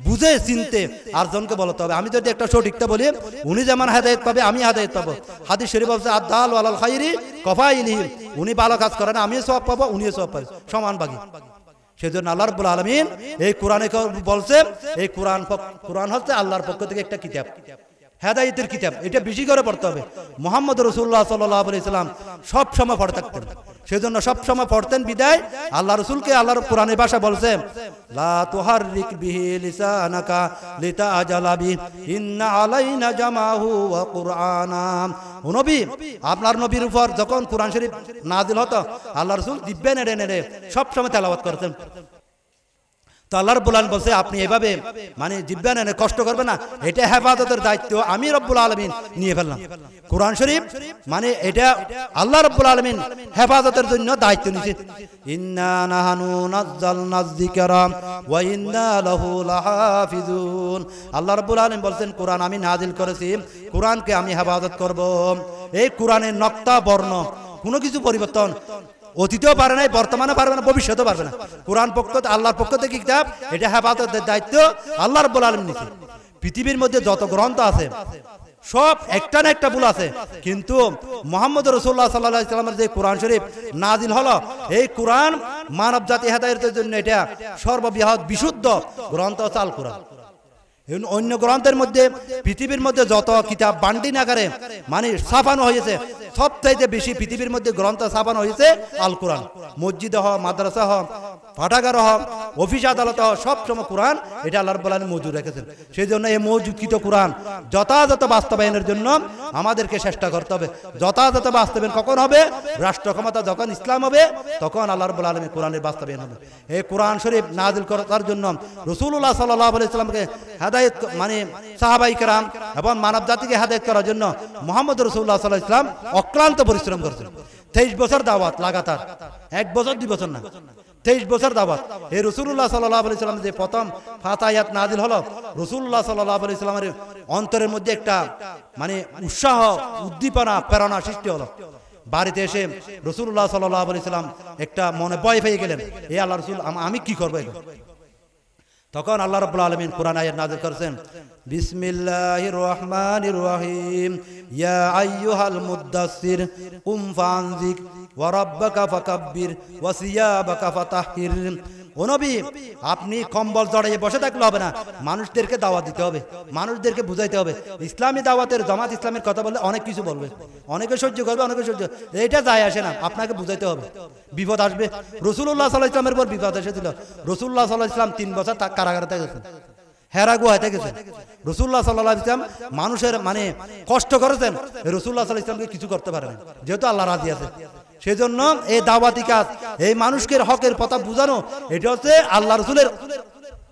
বুঝে চিনতে আর জনকে বলতে হবে। আমি যদি একটা সঠিকটা বলি, উনি যেমন হেদায়েত পাবে আমি হেদায়েত পাবো। হাদিস শরীফ বলছে আদাল আলাল খাইরি কফাইলিহি, উনি ভালো কাজ করেন আমিও সওয়াব পাবো, উনিও সওয়াব পাবে, সমান ভাগী। সেজন্য আল্লাহ রাব্বুল আলামিন এই কোরআনে বলছে, এই কোরআন হচ্ছে আল্লাহর পক্ষ থেকে একটা কিতাব, হেদায়েতের কিতাব। এটা বেশি করে পড়তে হবে। মুহাম্মদ রাসূলুল্লাহ সাল্লাল্লাহু আলাইহি সাল্লাম সব সময় পড়ে থাকতেন, সেজন্য সব সময় পড়তেন বিদায় আল্লাহ রাসূলকে আল্লাহর কোরআনের ভাষা বলছে, লা তুহাররিক বিহি লিসানাকা লিতাআজালা বি ইন্না আলাইনা জামাহু ওয়া কুরআনা। ও নবী, আপনার নবীর উপর যখন কোরআন শরীফ নাজিল হতো আল্লাহ রাসূল দিব্যে নেড়ে নেড়ে সব সময় তেলাওয়াত করতেন। তো আল্লাহ রাব্বুল আলামিন বলছে আপনি এভাবে মানে জিব্বান এনে কষ্ট করবে না, এটা হেফাজতের দায়িত্ব আমি রব্বুল আলামিন নিয়ে ফেললাম। কোরআন শরীফ মানে এটা আল্লাহ রাব্বুল আলামিন হেফাজতের জন্য দায়িত্ব নিয়েছে। ইন্না নাহানু নাযালনায যিকরা ওয়া ইন্না লাহু লাহাফিজুন। আল্লাহ রাব্বুল আলামিন বলছেন কোরআন আমি নাজিল করেছি, কোরআনকে আমি হেফাজত করব। এই কোরআনের নকতা বর্ণ কোনো কিছু পরিবর্তন অতীতেও পারে নাই, বর্তমানে পারবে না, ভবিষ্যতেও পারবে না। কোরআন পক্ষ আল্লাহর পক্ষ থেকে কিতাব, এটা হেফাজতের দায়িত্ব আল্লাহ রাব্বুল আলামিন নিয়েছে। পৃথিবীর মধ্যে যত গ্রন্থ আছে সব একটা না একটা ভুল আছে, কিন্তু মুহাম্মদ রাসূলুল্লাহ সাল্লাল্লাহু আলাইহি ওয়াসাল্লামের যে কোরআন শরীফ নাজিল হলো, এই কোরআন মানব জাতি হেদায়েতের জন্য এটা সর্ববৃহৎ বিশুদ্ধ গ্রন্থ হচ্ছে আল কোরআন। অন্য গ্রন্থের মধ্যে পৃথিবীর মধ্যে যত কিতাব বান্ডিন আকারে মানে ছাপানো হয়েছে, সবচাইতে বেশি পৃথিবীর মধ্যে গ্রন্থ ছাপানো হয়েছে আল কোরআন। মসজিদে হোক, মাদ্রাসা হোক, পাঠাগার হোক, অফিস আদালত হোক, সব সময় কোরআন এটা আল্লাহ রাব্বুল আলামিন মজুদ রেখেছেন। সেই জন্য এই মজুদকৃত কোরআন যথাযথ বাস্তবায়নের জন্য আমাদেরকে চেষ্টা করতে হবে। যথাযথ বাস্তবায়ন কখন হবে? রাষ্ট্র ক্ষমতা যখন ইসলাম হবে তখন আল্লাহ রাব্বুল আলামিন কোরআনের বাস্তবায়ন হবে। এই কোরআন শরীফ নাজিল করার জন্য রাসূলুল্লাহ সাল্লাল্লাহু আলাইহি ওয়াসাল্লামকে হেদায়েত মানে সাহাবায়ে কেরাম এবং মানব জাতিকে হেদায়েত করার জন্য মুহাম্মদ রাসূলুল্লাহ সাল্লাল্লাহু আলাইহি ওয়াসাল্লাম অক্লান্ত পরিশ্রম করেছেন। 23 বছর দাওয়াত লাগাতার, 1 বছর 2 বছর না, 23 বছর দাওয়াত। এই রাসূলুল্লাহ সাল্লাল্লাহু আলাইহি ওয়াসাল্লাম যে প্রথম 5 আয়াত নাজিল হলো, রাসূলুল্লাহ সাল্লাল্লাহু আলাইহি ওয়াসাল্লামের অন্তরের মধ্যে একটা মানে উৎসাহ, উদ্দীপনা, প্রেরণা সৃষ্টি হলো। বাড়িতে এসে রাসূলুল্লাহ সাল্লাল্লাহু আলাইহি ওয়াসাল্লাম একটা মনে ভয় পেয়ে গেলেন, এ আল্লাহর রাসূল আমি কি করব? তখন আল্লাহ রাব্বুল আলামিন কোরআন আয়াত নাযিল করেছেন, বিসমিল্লাহির রহমানির রহিম, ইয়া আইয়ুহাল মুদ্দাসসির কুম ফানজিক ওয়া রাব্বাকা ফাকাব্বির ওয়া সিয়াবাকা ফাতাহহির। ও নবী, আপনি কম্বল জড়িয়ে বসে থাকলে হবে না, মানুষদেরকে দাওয়াত দিতে হবে, মানুষদেরকে বুঝাইতে হবে। ইসলামী দাওয়াতের জামাত ইসলামের কথা বললে অনেক কিছু বলবে, অনেকে সহ্য করবে, অনেকে সহ্য, এটা যায় আসে না, আপনাকে বুঝাইতে হবে। বিপদ আসবে। রাসূলুল্লাহ সাল্লাল্লাহু আলাইহি ওয়াসাল্লামের উপর বিপদ এসেছিল। রাসূলুল্লাহ সাল্লাল্লাহু আলাইহি ওয়াসাল্লাম 3 বছর কারাগারে থেকেছেন, হেরা গুহাতে গেছেন। রাসূলুল্লাহ সাল্লাল্লাহু আলাইহি ওয়াসাল্লাম মানুষের মানে কষ্ট করেছেন, রাসূলুল্লাহ সাল্লাল্লাহু আলাইহি ওয়াসাল্লামকে কিছু করতে পারেন, যেহেতু আল্লাহ রাজি আছে। সেজন্য এই দাওয়াতি কাজ, এই মানুষকে হকের কথা বুঝানো, এটা হচ্ছে আল্লাহ রাসূলের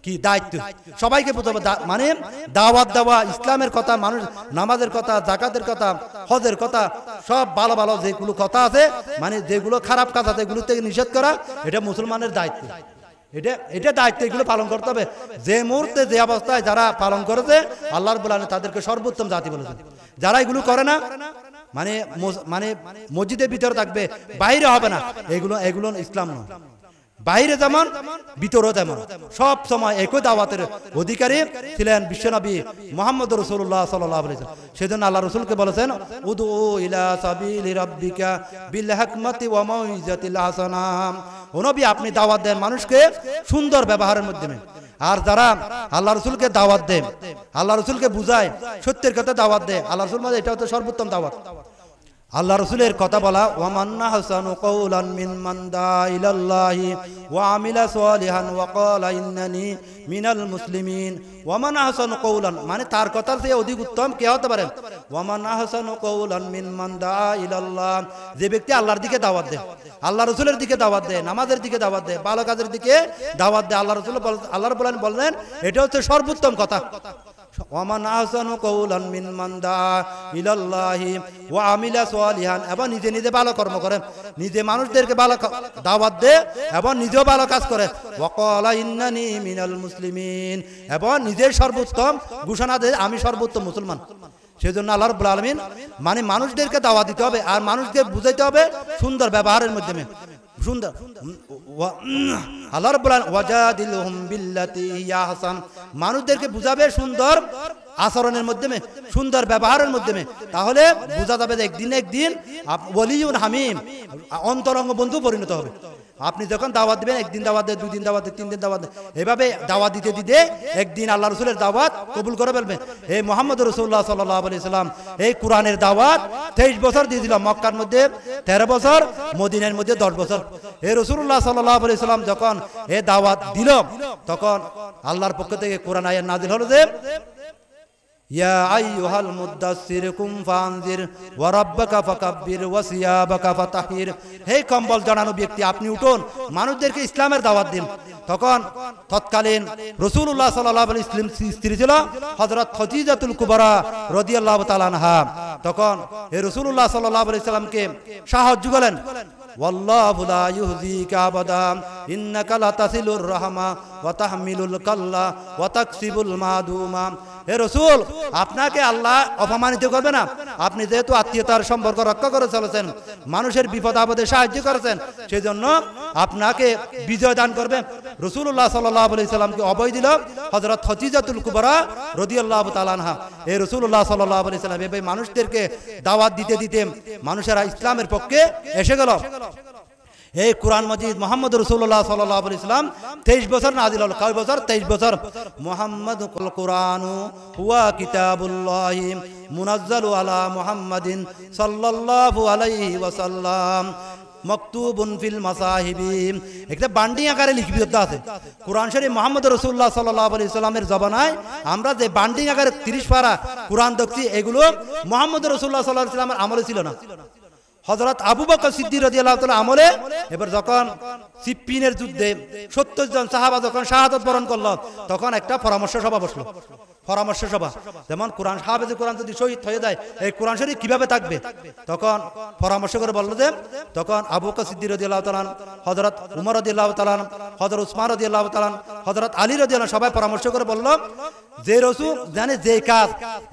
কি দায়িত্ব। সবাইকে বুঝাবো, মানে দাওয়াত দেওয়া, ইসলামের কথা, মানুষ নামাজের কথা, জাকাতের কথা, হজের কথা, সব ভালো ভালো যেগুলো কথা আছে, মানে যেগুলো খারাপ কাজ আছে এগুলো থেকে নিষেধ করা, এটা মুসলমানের দায়িত্ব। এটা দায়িত্ব, এগুলো পালন করতে হবে। যে মুহূর্তে যে অবস্থায় যারা পালন করেছে আল্লাহ রাব্বুল আলামিন তাদেরকে সর্বোত্তম জাতি বলেছেন। যারা এগুলো করে না, মানে মানে মসজিদের ভিতরে থাকবে, বাইরে হবে না, এগুলো ইসলাম নয়। বাইরে যেমন ভিতরে তেমন, সব সময় একই দাওয়াতের অধিকারী ছিলেন বিশ্বনবী মুহাম্মদ রাসূলুল্লাহ সাল্লাল্লাহু আলাইহি ওয়াসাল্লাম। সেজন্য আল্লাহ রাসূলকে বলেছেন, উদউ ইলা সাবিলি রাব্বিকা বিল হিকমাতি ওয়া মাউইজাতিল হাসানা। ও নবী, আপনি দাওয়াত দেন মানুষকে সুন্দর ব্যবহারের মাধ্যমে। আর যারা আল্লাহ রাসূলকে দাওয়াত দেন, আল্লাহ রাসূলকে বুঝায়, সত্যের কথা দাওয়াত দেয়, আল্লাহ রাসূল মানে এটা হচ্ছে সর্বোত্তম দাওয়াত। আল্লাহ রাসূলের কথা বলা, ওয়ামান আহসানু কাওলান মিম্মান দা ইলাল্লাহি ওয়া আমিলা সালিহান ওয়া ক্বালা ইন্নানি মিনাল মুসলিমিন। ওয়ামান আহসানু কাওলান, মানে তার কথার চেয়ে অধিক উত্তম কে হতে পারে? ওয়ামান আহসানু কাওলান মিম্মান দা ইলাল্লাহ, যে ব্যক্তি আল্লাহর দিকে দাওয়াত দেয়, আল্লাহ রাসূলের দিকে দাওয়াত দেয়, নামাজের দিকে দাওয়াত দেয়, ভালো কাজের দিকে দাওয়াত দেয়, আল্লাহ রাসূল আল্লাহ রাব্বুল আলামিন বলেন এটা হচ্ছে সর্বোত্তম কথা। ওয়ামান আহসানু কাওলান মিম্মান দা ইলাল্লাহি ওয়া আমিলা সালিহান, এবং নিজে নিজে ভালো কর্ম করে, নিজে মানুষদেরকে ভালো দাওয়াত দেয় এবং নিজেও ভালো কাজ করে। ওয়া ক্বালা ইন্নানি মিনাল মুসলিমিন, এবং নিজের সর্বোত্তম ঘোষণা দেয় আমি সর্বোত্তম মুসলমান। সেজন্য আল্লাহ রাব্বুল আলামিন মানে মানুষদেরকে দাওয়াত দিতে হবে আর মানুষকে বুঝাইতে হবে সুন্দর ব্যবহারের মাধ্যমে। সুন্দর আল্লাহ রাব্বুল আলামিন ওয়াজাদিলহুম বিল্লাতি হিয়া আহসান, মানুষদেরকে বুঝাবে সুন্দর আচরণের মাধ্যমে, সুন্দর ব্যবহারের মাধ্যমে। তাহলে বোঝা যাবে যে একদিন একদিন ওয়ালিউন হামিম, অন্তরঙ্গ বন্ধু পরিণত হবে। আপনি যখন দাওয়াত দিবেন, একদিন দাওয়াত দেন, 2 দিন দাওয়াত দেন, 3 দিন দাওয়াত দেন, এভাবে দাওয়াত দিতে দিতে একদিন আল্লাহ রাসূলের দাওয়াত কবুল করে ফেলবেন। এই মুহাম্মদ রাসূলুল্লাহ সাল্লাল্লাহু আলাইহি সাল্লাম এই কোরআনের দাওয়াত 23 বছর দিয়েছিল, মক্কার মধ্যে 13 বছর, মদিনার মধ্যে 10 বছর। এই রাসূলুল্লাহ সাল্লাল্লাহু আলাইহি সাল্লাম যখন এই দাওয়াত দিল, তখন আল্লাহর পক্ষ থেকে কোরআন আয়াত নাযিল হলো যে ইয়া আইয়ুহাল মুদাসসির কুম ফানজির ওয়া রাব্বাকা ফাকাব্বির ওয়া সিয়াবাকা ফাতাহির, হে কম্বল জানানো ব্যক্তি, আপনি উঠুন, মানুষদেরকে ইসলামের দাওয়াত দিন। তখন তৎকালীন রাসূলুল্লাহ সাল্লাল্লাহু আলাইহি ওয়াসাল্লাম স্ত্রী ছিল হযরত খাদিজাতুল কুবরা রাদিয়াল্লাহু তাআলা আনহা। তখন এই রাসূলুল্লাহ সাল্লাল্লাহু আলাইহি ওয়াসাল্লামকে সাহায্য করলেন, ওয়াল্লাহু লা ইউযিকা আবাদা ইন্নাকা লা তাসিলুর রাহমা ওয়া তাহমিলুল কাল্লা ওয়া তাকসিবুল মাদুমা। হে রাসূল, আপনাকে আল্লাহ অপমানিত করবে না। আপনি যেহেতু আত্মীয়তার সম্পর্ক রক্ষা করে চলেছেন, মানুষের বিপদ আপদে সাহায্য করেছেন, সেজন্য আপনাকে বিজয় দান করবে। রাসূলুল্লাহ সাল্লাল্লাহু আলাইহি সাল্লামকে অভয় দিল হযরত খাদিজাতুল কুবরা রাদিয়াল্লাহু তাআলা আনহা। এই রাসূলুল্লাহ সাল্লাল্লাহু আলাইহি সাল্লাম এভাবে মানুষদেরকে দাওয়াত দিতে দিতে মানুষেরা ইসলামের পক্ষে এসে গেল। এই কোরআন মাজিদ মুহাম্মদ রাসূলুল্লাহ সাল্লাল্লাহু আলাইহি ওয়াসাল্লাম 23 বছর নাযিল হলো। কয় বছর? 23 বছর। মুহাম্মাদুল কুরআনু হুয়া কিতাবুল্লাহি মুনাজ্জালু আলা মুহাম্মাদিন সাল্লাল্লাহু আলাইহি ওয়াসাল্লাম মাকতুবুন ফিল মাসাহিবি, একটা বান্ডিং আকারে লিপিবদ্ধ আছে কোরআন শরীফ। মুহাম্মদ রাসূলুল্লাহ সাল্লাল্লাহু আলাইহি ওয়াসাল্লামের জবানায় আমরা যে বান্ডিং আকারে 30 পারা কোরআন দেখছি, এগুলো মুহাম্মদ রাসূলুল্লাহ সাল্লাল্লাহু আলাইহি ওয়াসাল্লামের আমলে ছিল না। হযরত আবু বকর সিদ্দিক রাদিয়াল্লাহু তাআলা আমলে, এবার যখন সিফফিনের যুদ্ধে 70 জন সাহাবা যখন শাহাদাত বরণ করল, তখন একটা পরামর্শ সভা বসলো। পরামর্শ সভা, যেমন কোরআন হাফেজে কোরআন যদি শহীদ হয়ে যায়, এই কোরআন শরীফ কিভাবে থাকবে? তখন পরামর্শ করে বলল যে, তখন আবু বকর সিদ্দিক রাদিয়াল্লাহু তাআলা, হযরত উমর রাদিয়াল্লাহু তাআলা, হযরত উসমান রাদিয়াল্লাহু তাআলা, হযরত আলী রাদিয়াল্লাহু, সবাই পরামর্শ করে বলল যে রাসূল জানে যে কাজ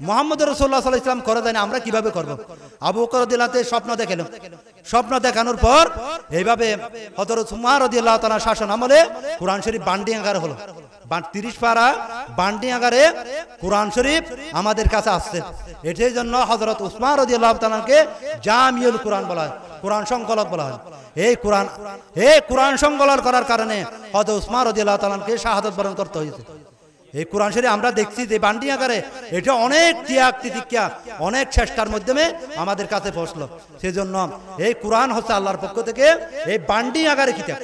মুহাম্মদ রাসূলুল্লাহ সাল্লাল্লাহু আলাইহি ওয়াসাল্লাম করে দেন, আমরা কিভাবে করব? আবু বকর রাদিয়াল্লাহু তাআলা স্বপ্ন দেখালেন। স্বপ্ন দেখানোর পর এইভাবে হযরত উমর রাদিয়াল্লাহু তাআলা শাসন আমলে কোরআন শরীফ বান্ডিং আকারে হলো। 30 পারা বান্ডিং আকারে কোরআন শরীফ আমাদের কাছে আসছে। এটার জন্য হযরত উসমান রাদিয়াল্লাহু তাআলাকে জামিউল কোরআন বলা হয়, কোরআন সংকলক বলা হয়। এই কোরআন সংকলন করার কারণে হযরত উসমান রাদিয়াল্লাহু তাআলাকে শাহাদাত বরণ করতে হয়েছে। এই কোরআন শরীফ আমরা দেখছি যে বান্ডিং আকারে, এটা অনেক ত্যাগ তিতিক্ষা, অনেক চেষ্টার মাধ্যমে আমাদের কাছে পৌঁছলো। সেজন্য এই কোরআন হচ্ছে আল্লাহর পক্ষ থেকে এই বান্ডিং আকারে কিতাব।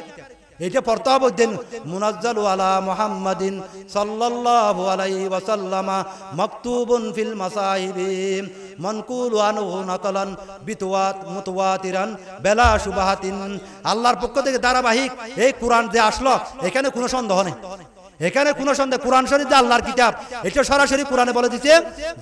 এটা পড়তে হবে দিন মুনাজ্জালু আলা মুহাম্মাদিন সাল্লাল্লাহু আলাইহি ওয়াসাল্লামা মাকতুবুন ফিল মাসাহিবি মানকুলু আনহু নাকালান বিতওয়াত মুতওয়াতিরান বেলা সুবাহাতিন। আল্লাহর পক্ষ থেকে ধারাবাহিক এই কোরআন যে আসলো এখানে কোনো সন্দেহ নেই, এখানে কোনো সন্দেহ। কোরআন শরীফ যে আল্লাহর কিতাব, এটা সরাসরি কোরআনে বলে দিয়েছে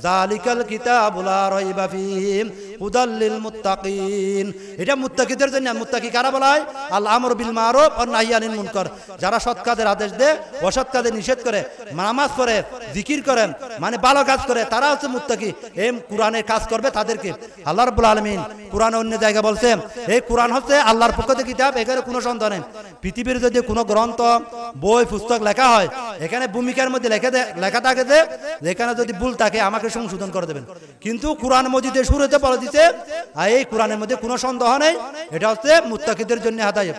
জালিকাল কিতাবু লা রাইবা ফীহি হুদাল লিল মুত্তাকিন। এটা মুত্তাকিদের জন্য। মুত্তাকি কারা বলা হয়? আল আমর বিল মারুফ ওয়ান নাহই আনিল মুনকার, যারা সৎ কাজের আদেশ দেয় অসৎ কাজের নিষেধ করে, নামাজ পড়ে, জিকির করে, মানে ভালো কাজ করে, তারা হচ্ছে মুত্তাকি। এই কোরআনের কাজ করবে তাদেরকে আল্লাহ রাব্বুল আলামিন কোরআনে অন্য জায়গায় বলছে এই কোরআন হচ্ছে আল্লাহর পক্ষ থেকে কিতাব, এখানে কোনো সন্দেহ নেই। পৃথিবীর যদি কোনো গ্রন্থ, বই, পুস্তক লেখা হয়, এখানে ভূমিকার মধ্যে লেখা থাকে যে এখানে যদি ভুল থাকে আমাকে সংশোধন করে দেবেন। কিন্তু কোরআন মজিদে শুরুতে বলে দিচ্ছে এই কোরআনের মধ্যে কোনো সন্দেহ নেই, এটা হচ্ছে মুত্তাকিদের জন্য হেদায়েত।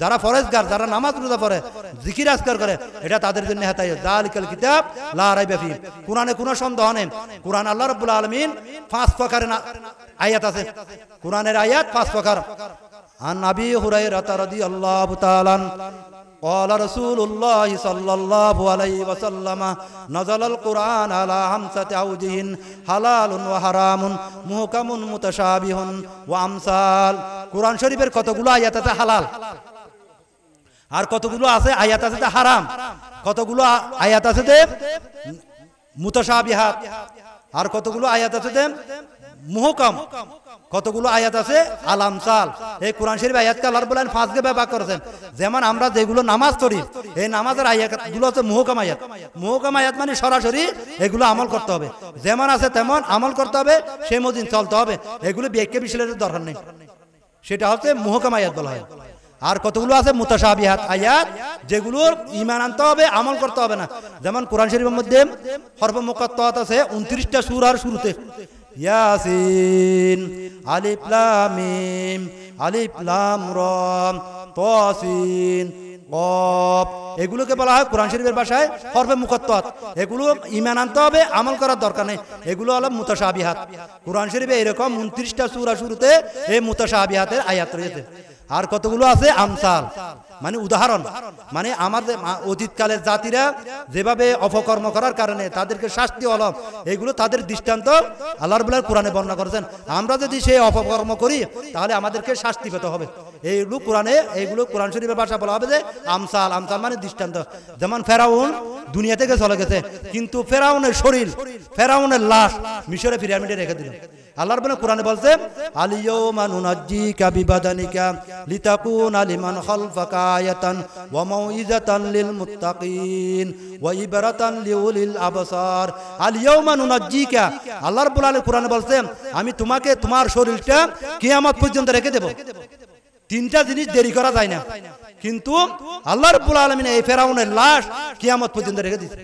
যারা ফরজগার, যারা নামাজ রোজা পড়ে, জিকির আজকার করে, এটা তাদের জন্য হেদায়েত। যালিকাল কিতাব লা রাইবা ফীহি। কোরআনে কোনো সন্দেহ নেই। কোরআন আল্লাহ রাব্বুল আলামিন 5 প্রকারের আয়াত আছে। কোরআনের আয়াত 5 প্রকার। আন আবি হুরায়রা রাদিয়াল্লাহু তাআলা قال رسول الله صلى الله عليه وسلم نزل القرآن على 5 أوجه حلال وحرام محكم متشابه وأمثال। কোরআন শরীফের কতগুলো আয়াত আছে হালাল, আর কতগুলো আছে আয়াত আছে যে হারাম, কতগুলো আয়াত আছে যে মুতাশাবিহাত, আর কতগুলো আয়াত আছে যে মুহকাম, কতগুলো আয়াত আছে আল আমসাল। এই কোরআন শরীফ আয়াতকে আল্লাহ রাব্বুল আলামিন 5 ভাগে ভাগ করেছেন। যেমন আমরা যেগুলো নামাজ পড়ি, এই নামাজের আয়াতগুলো হচ্ছে মুহকাম আয়াত। মুহকাম আয়াত মানে সরাসরি এগুলো আমল করতে হবে, যেমন আছে তেমন আমল করতে হবে, সেই মদিন চলতে হবে, এগুলো ব্যাখ্যা বিশ্লেষণের দরকার নেই, সেটা হচ্ছে মুহকাম আয়াত বলা হয়। আর কতগুলো আছে মুতাশাবিহাত আয়াত, যেগুলোর ঈমান আনতে হবে, আমল করতে হবে না। যেমন কোরআন শরীফের মধ্যে হরফ মুকাত্তাত আছে 29টা সূরার শুরুতে, ইয়াসিন, আলিফ লাম মিম, আলিফ লাম রা, তাসিন, কফ, এগুলোকে বলা হয় কোরআন শরীফের ভাষায় হরফে মুকাত্তাত। এগুলো ঈমান আনতে হবে, আমল করার দরকার নেই, এগুলো হলো মুতাশাবিহাত। কোরআন শরীফে এরকম 29টা সূরা শুরুতে এই মুতাশাবিহাতের আয়াত রয়েছে। আর কতগুলো আছে আমসাল, মানে উদাহরণ, মানে আমাদের অতীতকালের জাতিরা যেভাবে অপকর্ম করার কারণে তাদেরকে শাস্তি হলো, এগুলো তাদের দৃষ্টান্ত আল্লাহ রাব্বুল আলামিন কোরআনে বর্ণনা করেছেন। আমরা যদি সেই অপকর্ম করি তাহলে আমাদেরকে শাস্তি পেতে হবে। এইগুলো কোরআনে, এইগুলো কোরআন শরীফের ভাষা বলা হবে যে আমসাল। আমসাল মানে দৃষ্টান্ত। যেমন ফেরাউন দুনিয়া থেকে চলে গেছে, কিন্তু ফেরাউনের শরীর, ফেরাউনের লাশ মিশরে পিরামিডে রেখে দিল। আল্লাহ রাব্বুল কোরআনে বলছে আলিয়াউমা নুনাজ্জিকা বিবাদানিকা লিতাকুনা লিমান খালফাকা আয়াতান ওয়া মাউইজাতান লিল মুত্তাকিন ওয়া ইবরাতান লিউলিল আবসার। আলিয়াউমা নুনাজ্জিকা, আল্লাহ রাব্বুল আলামিন কোরআনে বলছে আমি তোমাকে, তোমার শরীরটা কিয়ামত পর্যন্ত রেখে দেব। 3টা জিনিস দেরি করা যায় না, কিন্তু আল্লাহ রাব্বুল আলামিন এই ফেরাউনের লাশ কিয়ামত পর্যন্ত রেখে দিয়েছে।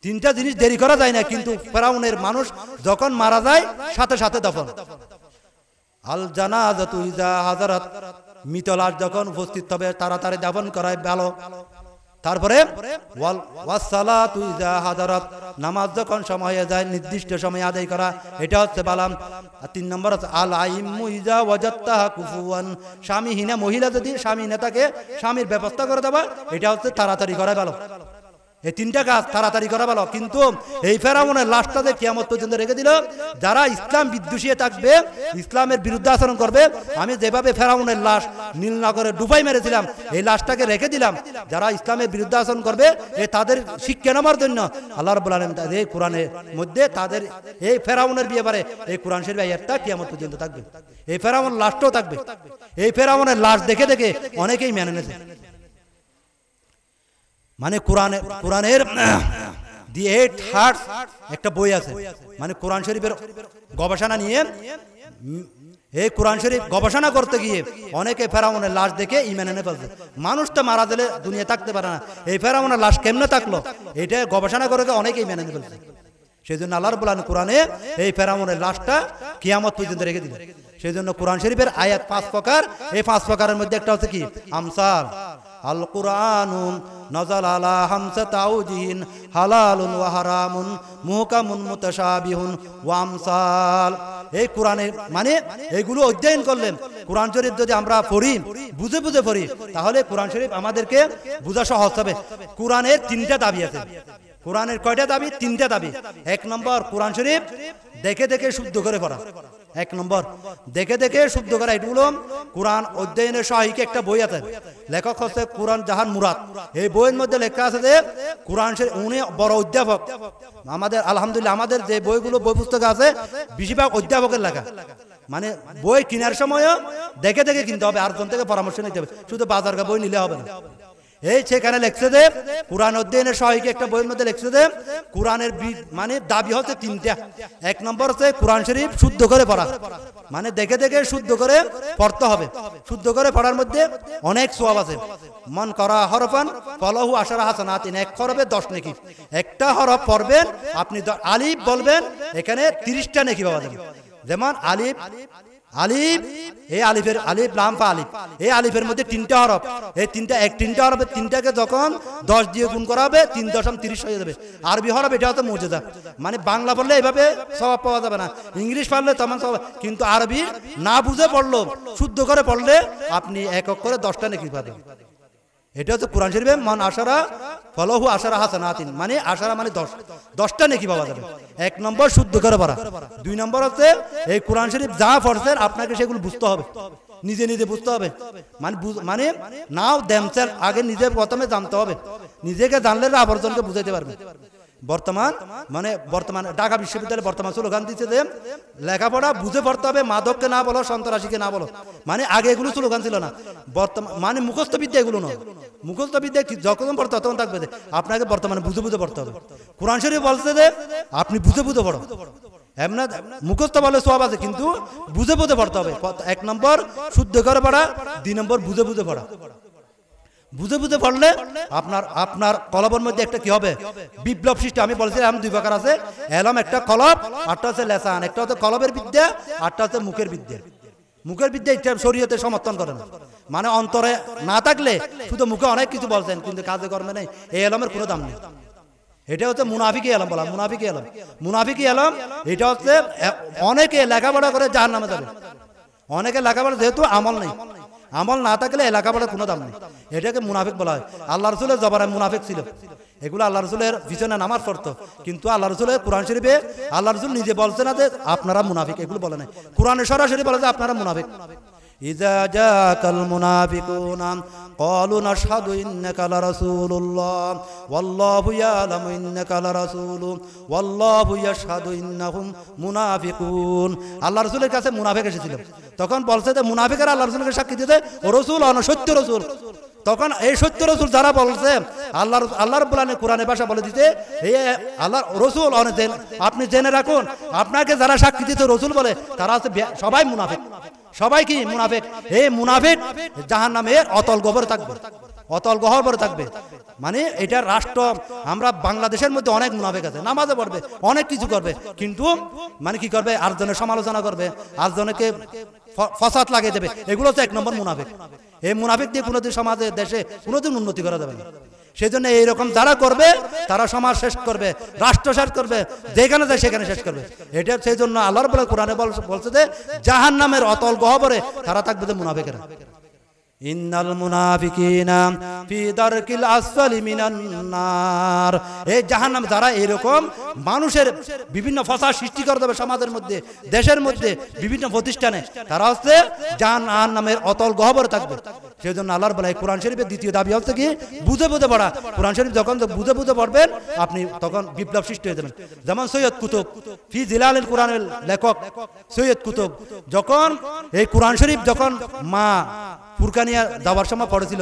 3টা জিনিস দেরি করা যায় না, কিন্তু ফেরাউনের মানুষ যখন মারা যায় সাথে সাথে দফন। আল জানাজাতু ইজা হাজারাত, মৃত লাশ যখন উপস্থিত হবে তাড়াতাড়ি দাফন করাই ভালো। তারপরে ওয়াস সালাতু ইজা হাজারাত, নামাজ যখন সময় হয়ে যায় নির্দিষ্ট সময় আদায় করা, এটা হচ্ছে বালাম। আর 3 নম্বর হচ্ছে আল আইম্মু ইজা ওয়াজাত্তাহা কুফুয়ান, স্বামীহীনা মহিলা যদি স্বামীহীনা থাকে স্বামীর ব্যবস্থা করে দেবা, এটা হচ্ছে তাড়াতাড়ি করা ভালো। এই 3টা কাজ তাড়াতাড়ি করা ভালো। কিন্তু এই ফেরাউনের লাশটা যে কিয়ামত পর্যন্ত রেখে দিল, যারা ইসলাম বিদ্বেষী থাকবে, ইসলামের বিরুদ্ধে আচরণ করবে, আমি যেভাবে ফেরাউনের লাশ নীলনগরে ডুবাই মেরেছিলাম, এই লাশটাকে রেখে দিলাম, যারা ইসলামের বিরুদ্ধে আচরণ করবে তাদের শিক্ষা নেওয়ার জন্য আল্লাহ রাব্বুল আলামিন এই কোরআনের মধ্যে তাদের এই ফেরাউনের ব্যাপারে এই কোরআন শরীফ আয়াতটা কিয়ামত পর্যন্ত থাকবে। এই ফেরাউনের লাশটাও থাকবে। এই ফেরাউনের লাশ দেখে দেখে অনেকেই মেনে নিয়েছে। মানে কোরআনের দি 8 হার্টস একটা বই আছে, মানে কোরআন শরীফের গবেষণা নিয়ে, এই কোরআন শরীফ গবেষণা করতে গিয়ে অনেকে ফেরাউনের লাশ দেখে ঈমান এনে ফেলছে। মানুষ তো মারা গেলে দুনিয়া থাকতে পারে না, এই ফেরাউনের লাশ কেমনে থাকলো এটা গবেষণা করে অনেকে ঈমান এনে ফেলছে। সেই জন্য আল্লাহ রাব্বুল আলামিন কোরআনে এই ফেরাউনের লাশটা কিয়ামত পর্যন্ত রেখে দিল। সেই জন্য কোরআন শরীফের আয়াত 5 প্রকার। এই 5 প্রকারের মধ্যে একটা হচ্ছে কি আমসাল। আল কুরআনু নাযাল আলা 5 আওজিহিন হালালুন ওয়া হারামুন মুহকামুন মুতাশাবিহুন ওয়া আমসাল। এই কোরআনের মানে এগুলো অধ্যয়ন করলেন কোরআন শরীফ যদি আমরা পড়ি বুঝে বুঝে পড়ি তাহলে কোরআন শরীফ আমাদেরকে বোঝা সহজ হবে। কোরআনের 3টা দাবি আছে। কোরআনের কয়টা দাবি? 3টা দাবি। 1 নম্বর কোরআন শরীফ দেখে দেখে শুদ্ধ করে পড়া। 1 নম্বর দেখে দেখে শুদ্ধ করা। এগুলো কোরআন অধ্যয়নের সহায়ক একটা বই আছে, লেখক হচ্ছে কোরআন জাহান মুরাদ। এই বইয়ের মধ্যে লেখা আছে যে কোরআন শরীফ উনি বড় অধ্যাপক। আমাদের আলহামদুলিল্লাহ আমাদের যে বইগুলো বই পুস্তক আছে বেশিরভাগ অধ্যাপকের লেখা। মানে বই কেনার সময়ও দেখে দেখে কিনতে হবে, আরেকজন থেকে পরামর্শ নিতে হবে, শুধু বাজার বই নিলে হবে না। এই সেখানে লেখছে যে কোরআন অধ্যয়নের সহায়ক একটা বইয়ের মধ্যে লেখছে যে কোরআনের মানে দাবি হচ্ছে 3টা। 1 নম্বর হচ্ছে কোরআন শরীফ শুদ্ধ করে পড়া, মানে দেখে দেখে শুদ্ধ করে পড়তে হবে। শুদ্ধ করে পড়ার মধ্যে অনেক সওয়াব আছে। মন করা হরফান ফলাহু আশারা হাসানাতিন, 1 হরফে 10 নেকি। একটা হরফ পড়বেন আপনি আলিফ বলবেন, এখানে 30টা নেকি পাওয়া যাবে। যেমন আলিফ, আলিফ, এই আলিফের আলিফ লাম ফা আলিফ, এই আলিফের মধ্যে 3টা হরফ, এই 3টা হরফে 3টাকে যখন 10 দিয়ে গুণ করা হবে 3.30 হয়ে যাবে। আরবি হরফ এটা হচ্ছে মুজিজা, মানে বাংলা পড়লে এইভাবে সওয়াব পাওয়া যাবে না, ইংলিশ পড়লে তেমন সওয়াব, কিন্তু আরবি না বুঝে পড়লো শুদ্ধ করে পড়লে আপনি 1 করে 10টা নেকি পাবেন। এটা হচ্ছে কোরআন শরীফে মান আশারা ফলাহু আশারা হাসানাতিন, মানে আশারা মানে 10টা নেকি পাওয়া যাবে। 1 নম্বর শুদ্ধ করে পড়া। 2 নম্বর হচ্ছে এই কোরআন শরীফ যা পড়ছেন আপনাকে সেগুলো বুঝতে হবে, নিজে নিজে বুঝতে হবে। মানে নাও দেমসেলফ, আগে নিজে প্রথমে জানতে হবে, নিজেকে জানলে আবর্জনকে বুঝাইতে পারবে। বর্তমান ঢাকা বিশ্ববিদ্যালয়ে বর্তমান স্লোগান দিচ্ছে যে লেখাপড়া বুঝে পড়তে হবে, মাদককে না বলো, সন্ত্রাসীকে না বলো। মানে আগে এগুলো স্লোগান ছিল না, বর্তমান মানে মুখস্থ বিদ্যা এগুলো নয়। মুখস্থ বিদ্যা যখন পড়তে তখন থাকবে যে আপনাকে বর্তমানে বুঝে বুঝে পড়তে হবে। কোরআন শরীফ বলছে যে আপনি বুঝে বুঝে পড়ো, এমন মুখস্থ বলে সওয়াব আছে, কিন্তু বুঝে বুঝে পড়তে হবে। 1 নম্বর শুদ্ধ করে পড়া, 2 নম্বর বুঝে বুঝে পড়া। বুঝে বুঝে পড়লে আপনার কলবের মধ্যে একটা কি হবে? বিপ্লব সৃষ্টি। আমি বলছিলাম 2 প্রকার আছে, এলম একটা কলব, আরটা হচ্ছে লেসান। একটা হচ্ছে কলবের বিদ্যা, আরটা হচ্ছে মুখের বিদ্যা। মুখের বিদ্যা এটা শরীয়তে সমর্থন করে না, মানে অন্তরে না থাকলে শুধু মুখে অনেক কিছু বলছেন কিন্তু কাজে কর্মে নেই, এই এলমের কোনো দাম নেই। এটা হচ্ছে মুনাফিকি এলম বলা, মুনাফিকি এলম। মুনাফিকি এলম এটা হচ্ছে অনেকে লেখাপড়া করে জাহান্নামে যাবে। অনেকে লেখাপড়া যেহেতু আমল নেই, আমল না থাকলে লেখাপড়ার কোনো দাম নেই, এটাকে মুনাফিক বলা হয়। আল্লাহ রসুলের জবানায় মুনাফিক ছিল, এগুলো আল্লাহ রসুলের পিছনে নামাজ পড়তো, কিন্তু আল্লাহ রসুলের কোরআন শরীফে আল্লাহ রসুল নিজে বলছে না যে আপনারা মুনাফিক, এগুলো বলে নাই। কোরআনে সরাসরি বলে যে আপনারা মুনাফিক। ইযা জাকাল মুনাফিকুনা ক্বালু নাশহাদু ইন্নাকা লারাসূলুল্লাহ ওয়াল্লাহু ইয়ালামু ইন্নাকা লারাসূলু ওয়াল্লাহু ইয়াশহাদু ইন্নাহুম মুনাফিকুন। আল্লাহ রাসূলের কাছে মুনাফিক এসেছিল, তখন বলছে যে মুনাফিকরা আল্লাহ রাসূলকে সাক্ষী দিতে ও রাসূল অন সত্য রাসূল। তখন এই সত্য রাসূল যারা বলছে আল্লাহ রাব্বুল আলামিন কোরআনের ভাষা বলে দিতে এই আল্লাহর রাসূল অনেক আপনি জেনে রাখুন, আপনাকে যারা সাক্ষী দিতে রাসূল বলে তারা আছে সবাই মুনাফিক। সবাই কি মুনাফিক? এই মুনাফিক জাহান্নামের অতল গহ্বরে থাকবে, অতল গহ্বরে থাকবে। মানে এটা রাষ্ট্র, আমরা বাংলাদেশের মধ্যে অনেক মুনাফিক আছে, নামাজে পড়বে, অনেক কিছু করবে, কিন্তু মানে কি করবে? আরেকজনের সমালোচনা করবে, আরেকজনকে ফসাদ লাগিয়ে দেবে, এগুলো হচ্ছে 1 নম্বর মুনাফিক। এই মুনাফিক দিয়ে কোনোদিন সমাজে দেশে কোনোদিন উন্নতি করা যাবে না। সেই জন্য এইরকম যারা করবে তারা সমাজ শেষ করবে, রাষ্ট্র শেষ করবে, যেখানে যায় সেখানে শেষ করবে। এটা সেই জন্য আল্লাহর বলে কোরআনে বলছে যে জাহান্নামের অতল গহ্বরে তারা থাকবে যে মুনাফিকেরা। ইন্নাল মুনাফিকিনা ফি দারকিল আসফালি মিনান নার। এই জাহান্নাম যারা এরকম মানুষের বিভিন্ন ফসাদ সৃষ্টি করে দেবে সমাজের মধ্যে, দেশের মধ্যে, বিভিন্ন প্রতিষ্ঠানে, তারা হচ্ছে জাহান্নামের অতল গহ্বরে থাকবে। সেই জন্য আল্লাহর বলে কোরআন শরীফের দ্বিতীয় দাবি হচ্ছে কি? বুঝে বুঝে পড়া। কোরআন শরীফ যখন বুঝে বুঝে পড়বেন আপনি তখন বিপ্লব সৃষ্টি হয়ে যাবেন। যেমন সৈয়দ কুতুব ফি জিলালিল কোরআনের লেখক সৈয়দ কুতুব যখন এই কোরআন শরীফ যখন মা ফুরকানিয়া যাওয়ার সময় পড়েছিল,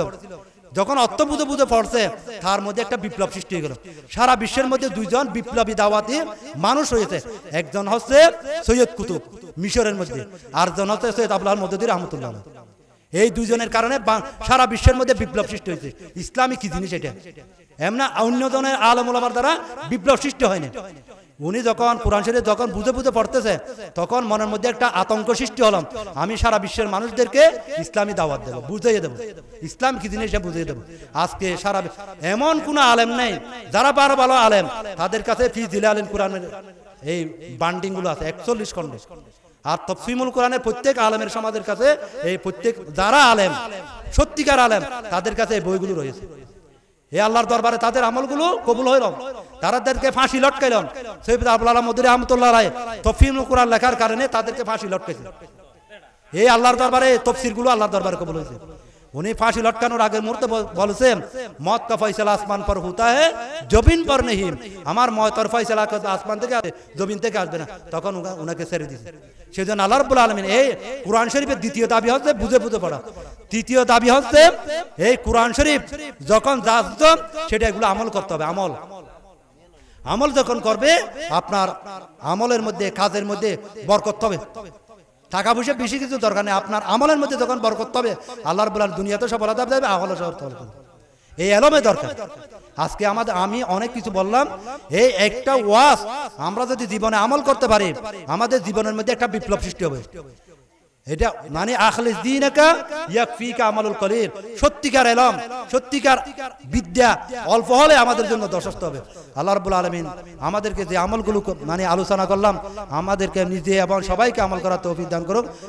যখন অর্থ বুঝে বুঝে পড়ছে তার মধ্যে একটা বিপ্লব সৃষ্টি হয়ে গেল। সারা বিশ্বের মধ্যে 2 জন বিপ্লবী দাওয়াতি মানুষ হয়েছে, একজন হচ্ছে সৈয়দ কুতুব মিশরের মধ্যে, আর জন হচ্ছে সৈয়দ আবদুল্লাহ মদদি রাহমাতুল্লাহ। এই 2 জনের কারণে সারা বিশ্বের মধ্যে বিপ্লব সৃষ্টি হয়েছে। ইসলামী কি জিনিস এটা? এমন অন্য জনের আলেম ওলামার দ্বারা বিপ্লব সৃষ্টি হয়নি। উনি যখন কোরআন শরীফ যখন বুঝে বুঝে পড়তেছে তখন মনের মধ্যে একটা আতঙ্ক সৃষ্টি হলাম, আমি সারা বিশ্বের মানুষদেরকে ইসলামী দাওয়াত দেবো, বুঝিয়ে দেবো ইসলাম কি জিনিস বুঝিয়ে দেবো। আজকে সারা এমন কোনো আলেম নেই যারা ভালো আলেম, তাদের কাছে ফি জিলালিল কোরআনের এই বান্ডিং গুলো আছে 41 খন্ডে। আর তাফসীরুল কোরআনের প্রত্যেক আলেমের সমাজের কাছে এই প্রত্যেক যারা আলেম সত্যিকার আলেম তাদের কাছে এই বইগুলো রয়েছে। এই আল্লাহর দরবারে তাদের আমলগুলো কবুল হইল, তাদেরকে ফাঁসি লটকাইলেন। সৈয়দ আবুল আলা মদুরি রহমাতুল্লাহ আলাইহি তাফসীরুল কোরআন লেখার কারণে তাদেরকে ফাঁসি লটকাইছে। এই আল্লাহর দরবারে তাফসীরগুলো আল্লাহর দরবারে কবুল হয়েছে। উনি ফাঁসি লটকানোর আগের মুহূর্তে বলেছেন মত কা ফয়সালা আসমান পর হোতা হ্যায় জমিন পর নেহি, আমার মতের ফয়সালা আসমান থেকে আসবে জমিন থেকে আসবে না। তখন উনাকে ছেড়ে দিয়েছে। সেজন্য আল্লাহ রাব্বুল আলামিন এই কোরআন শরীফের দ্বিতীয় দাবি হচ্ছে বুঝে বুঝে পড়া। তৃতীয় দাবি হচ্ছে এই কোরআন শরীফ যখন যা সেটা এগুলো আমল করতে হবে। আমল যখন করবে আপনার আমলের মধ্যে কাজের মধ্যে বরকত হবে। টাকা পয়সা বেশি কিছু দরকার নেই, আপনার আমলের মধ্যে যখন বরকত হবে আল্লাহ রাব্বুল আলামিন দুনিয়াতে সফলতা দেবে, আমলে সফলতা হবে। এই এলমে দরকার। আজকে আমি অনেক কিছু বললাম, এই একটা ওয়াজ আমরা যদি জীবনে আমল করতে পারি আমাদের জীবনের মধ্যে একটা বিপ্লব সৃষ্টি হবে। এটা মানে আখলিস দীনাকা ইয়াকফিকা আমালুল কলিল, সত্যিকার এলম সত্যিকার বিদ্যা অল্প হলে আমাদের জন্য যথেষ্ট হবে। আল্লাহ রাব্বুল আলামিন আমাদেরকে যে আমলগুলো মানে আলোচনা করলাম আমাদেরকে নিজে এবং সবাইকে আমল করার তৌফিক দান করুক।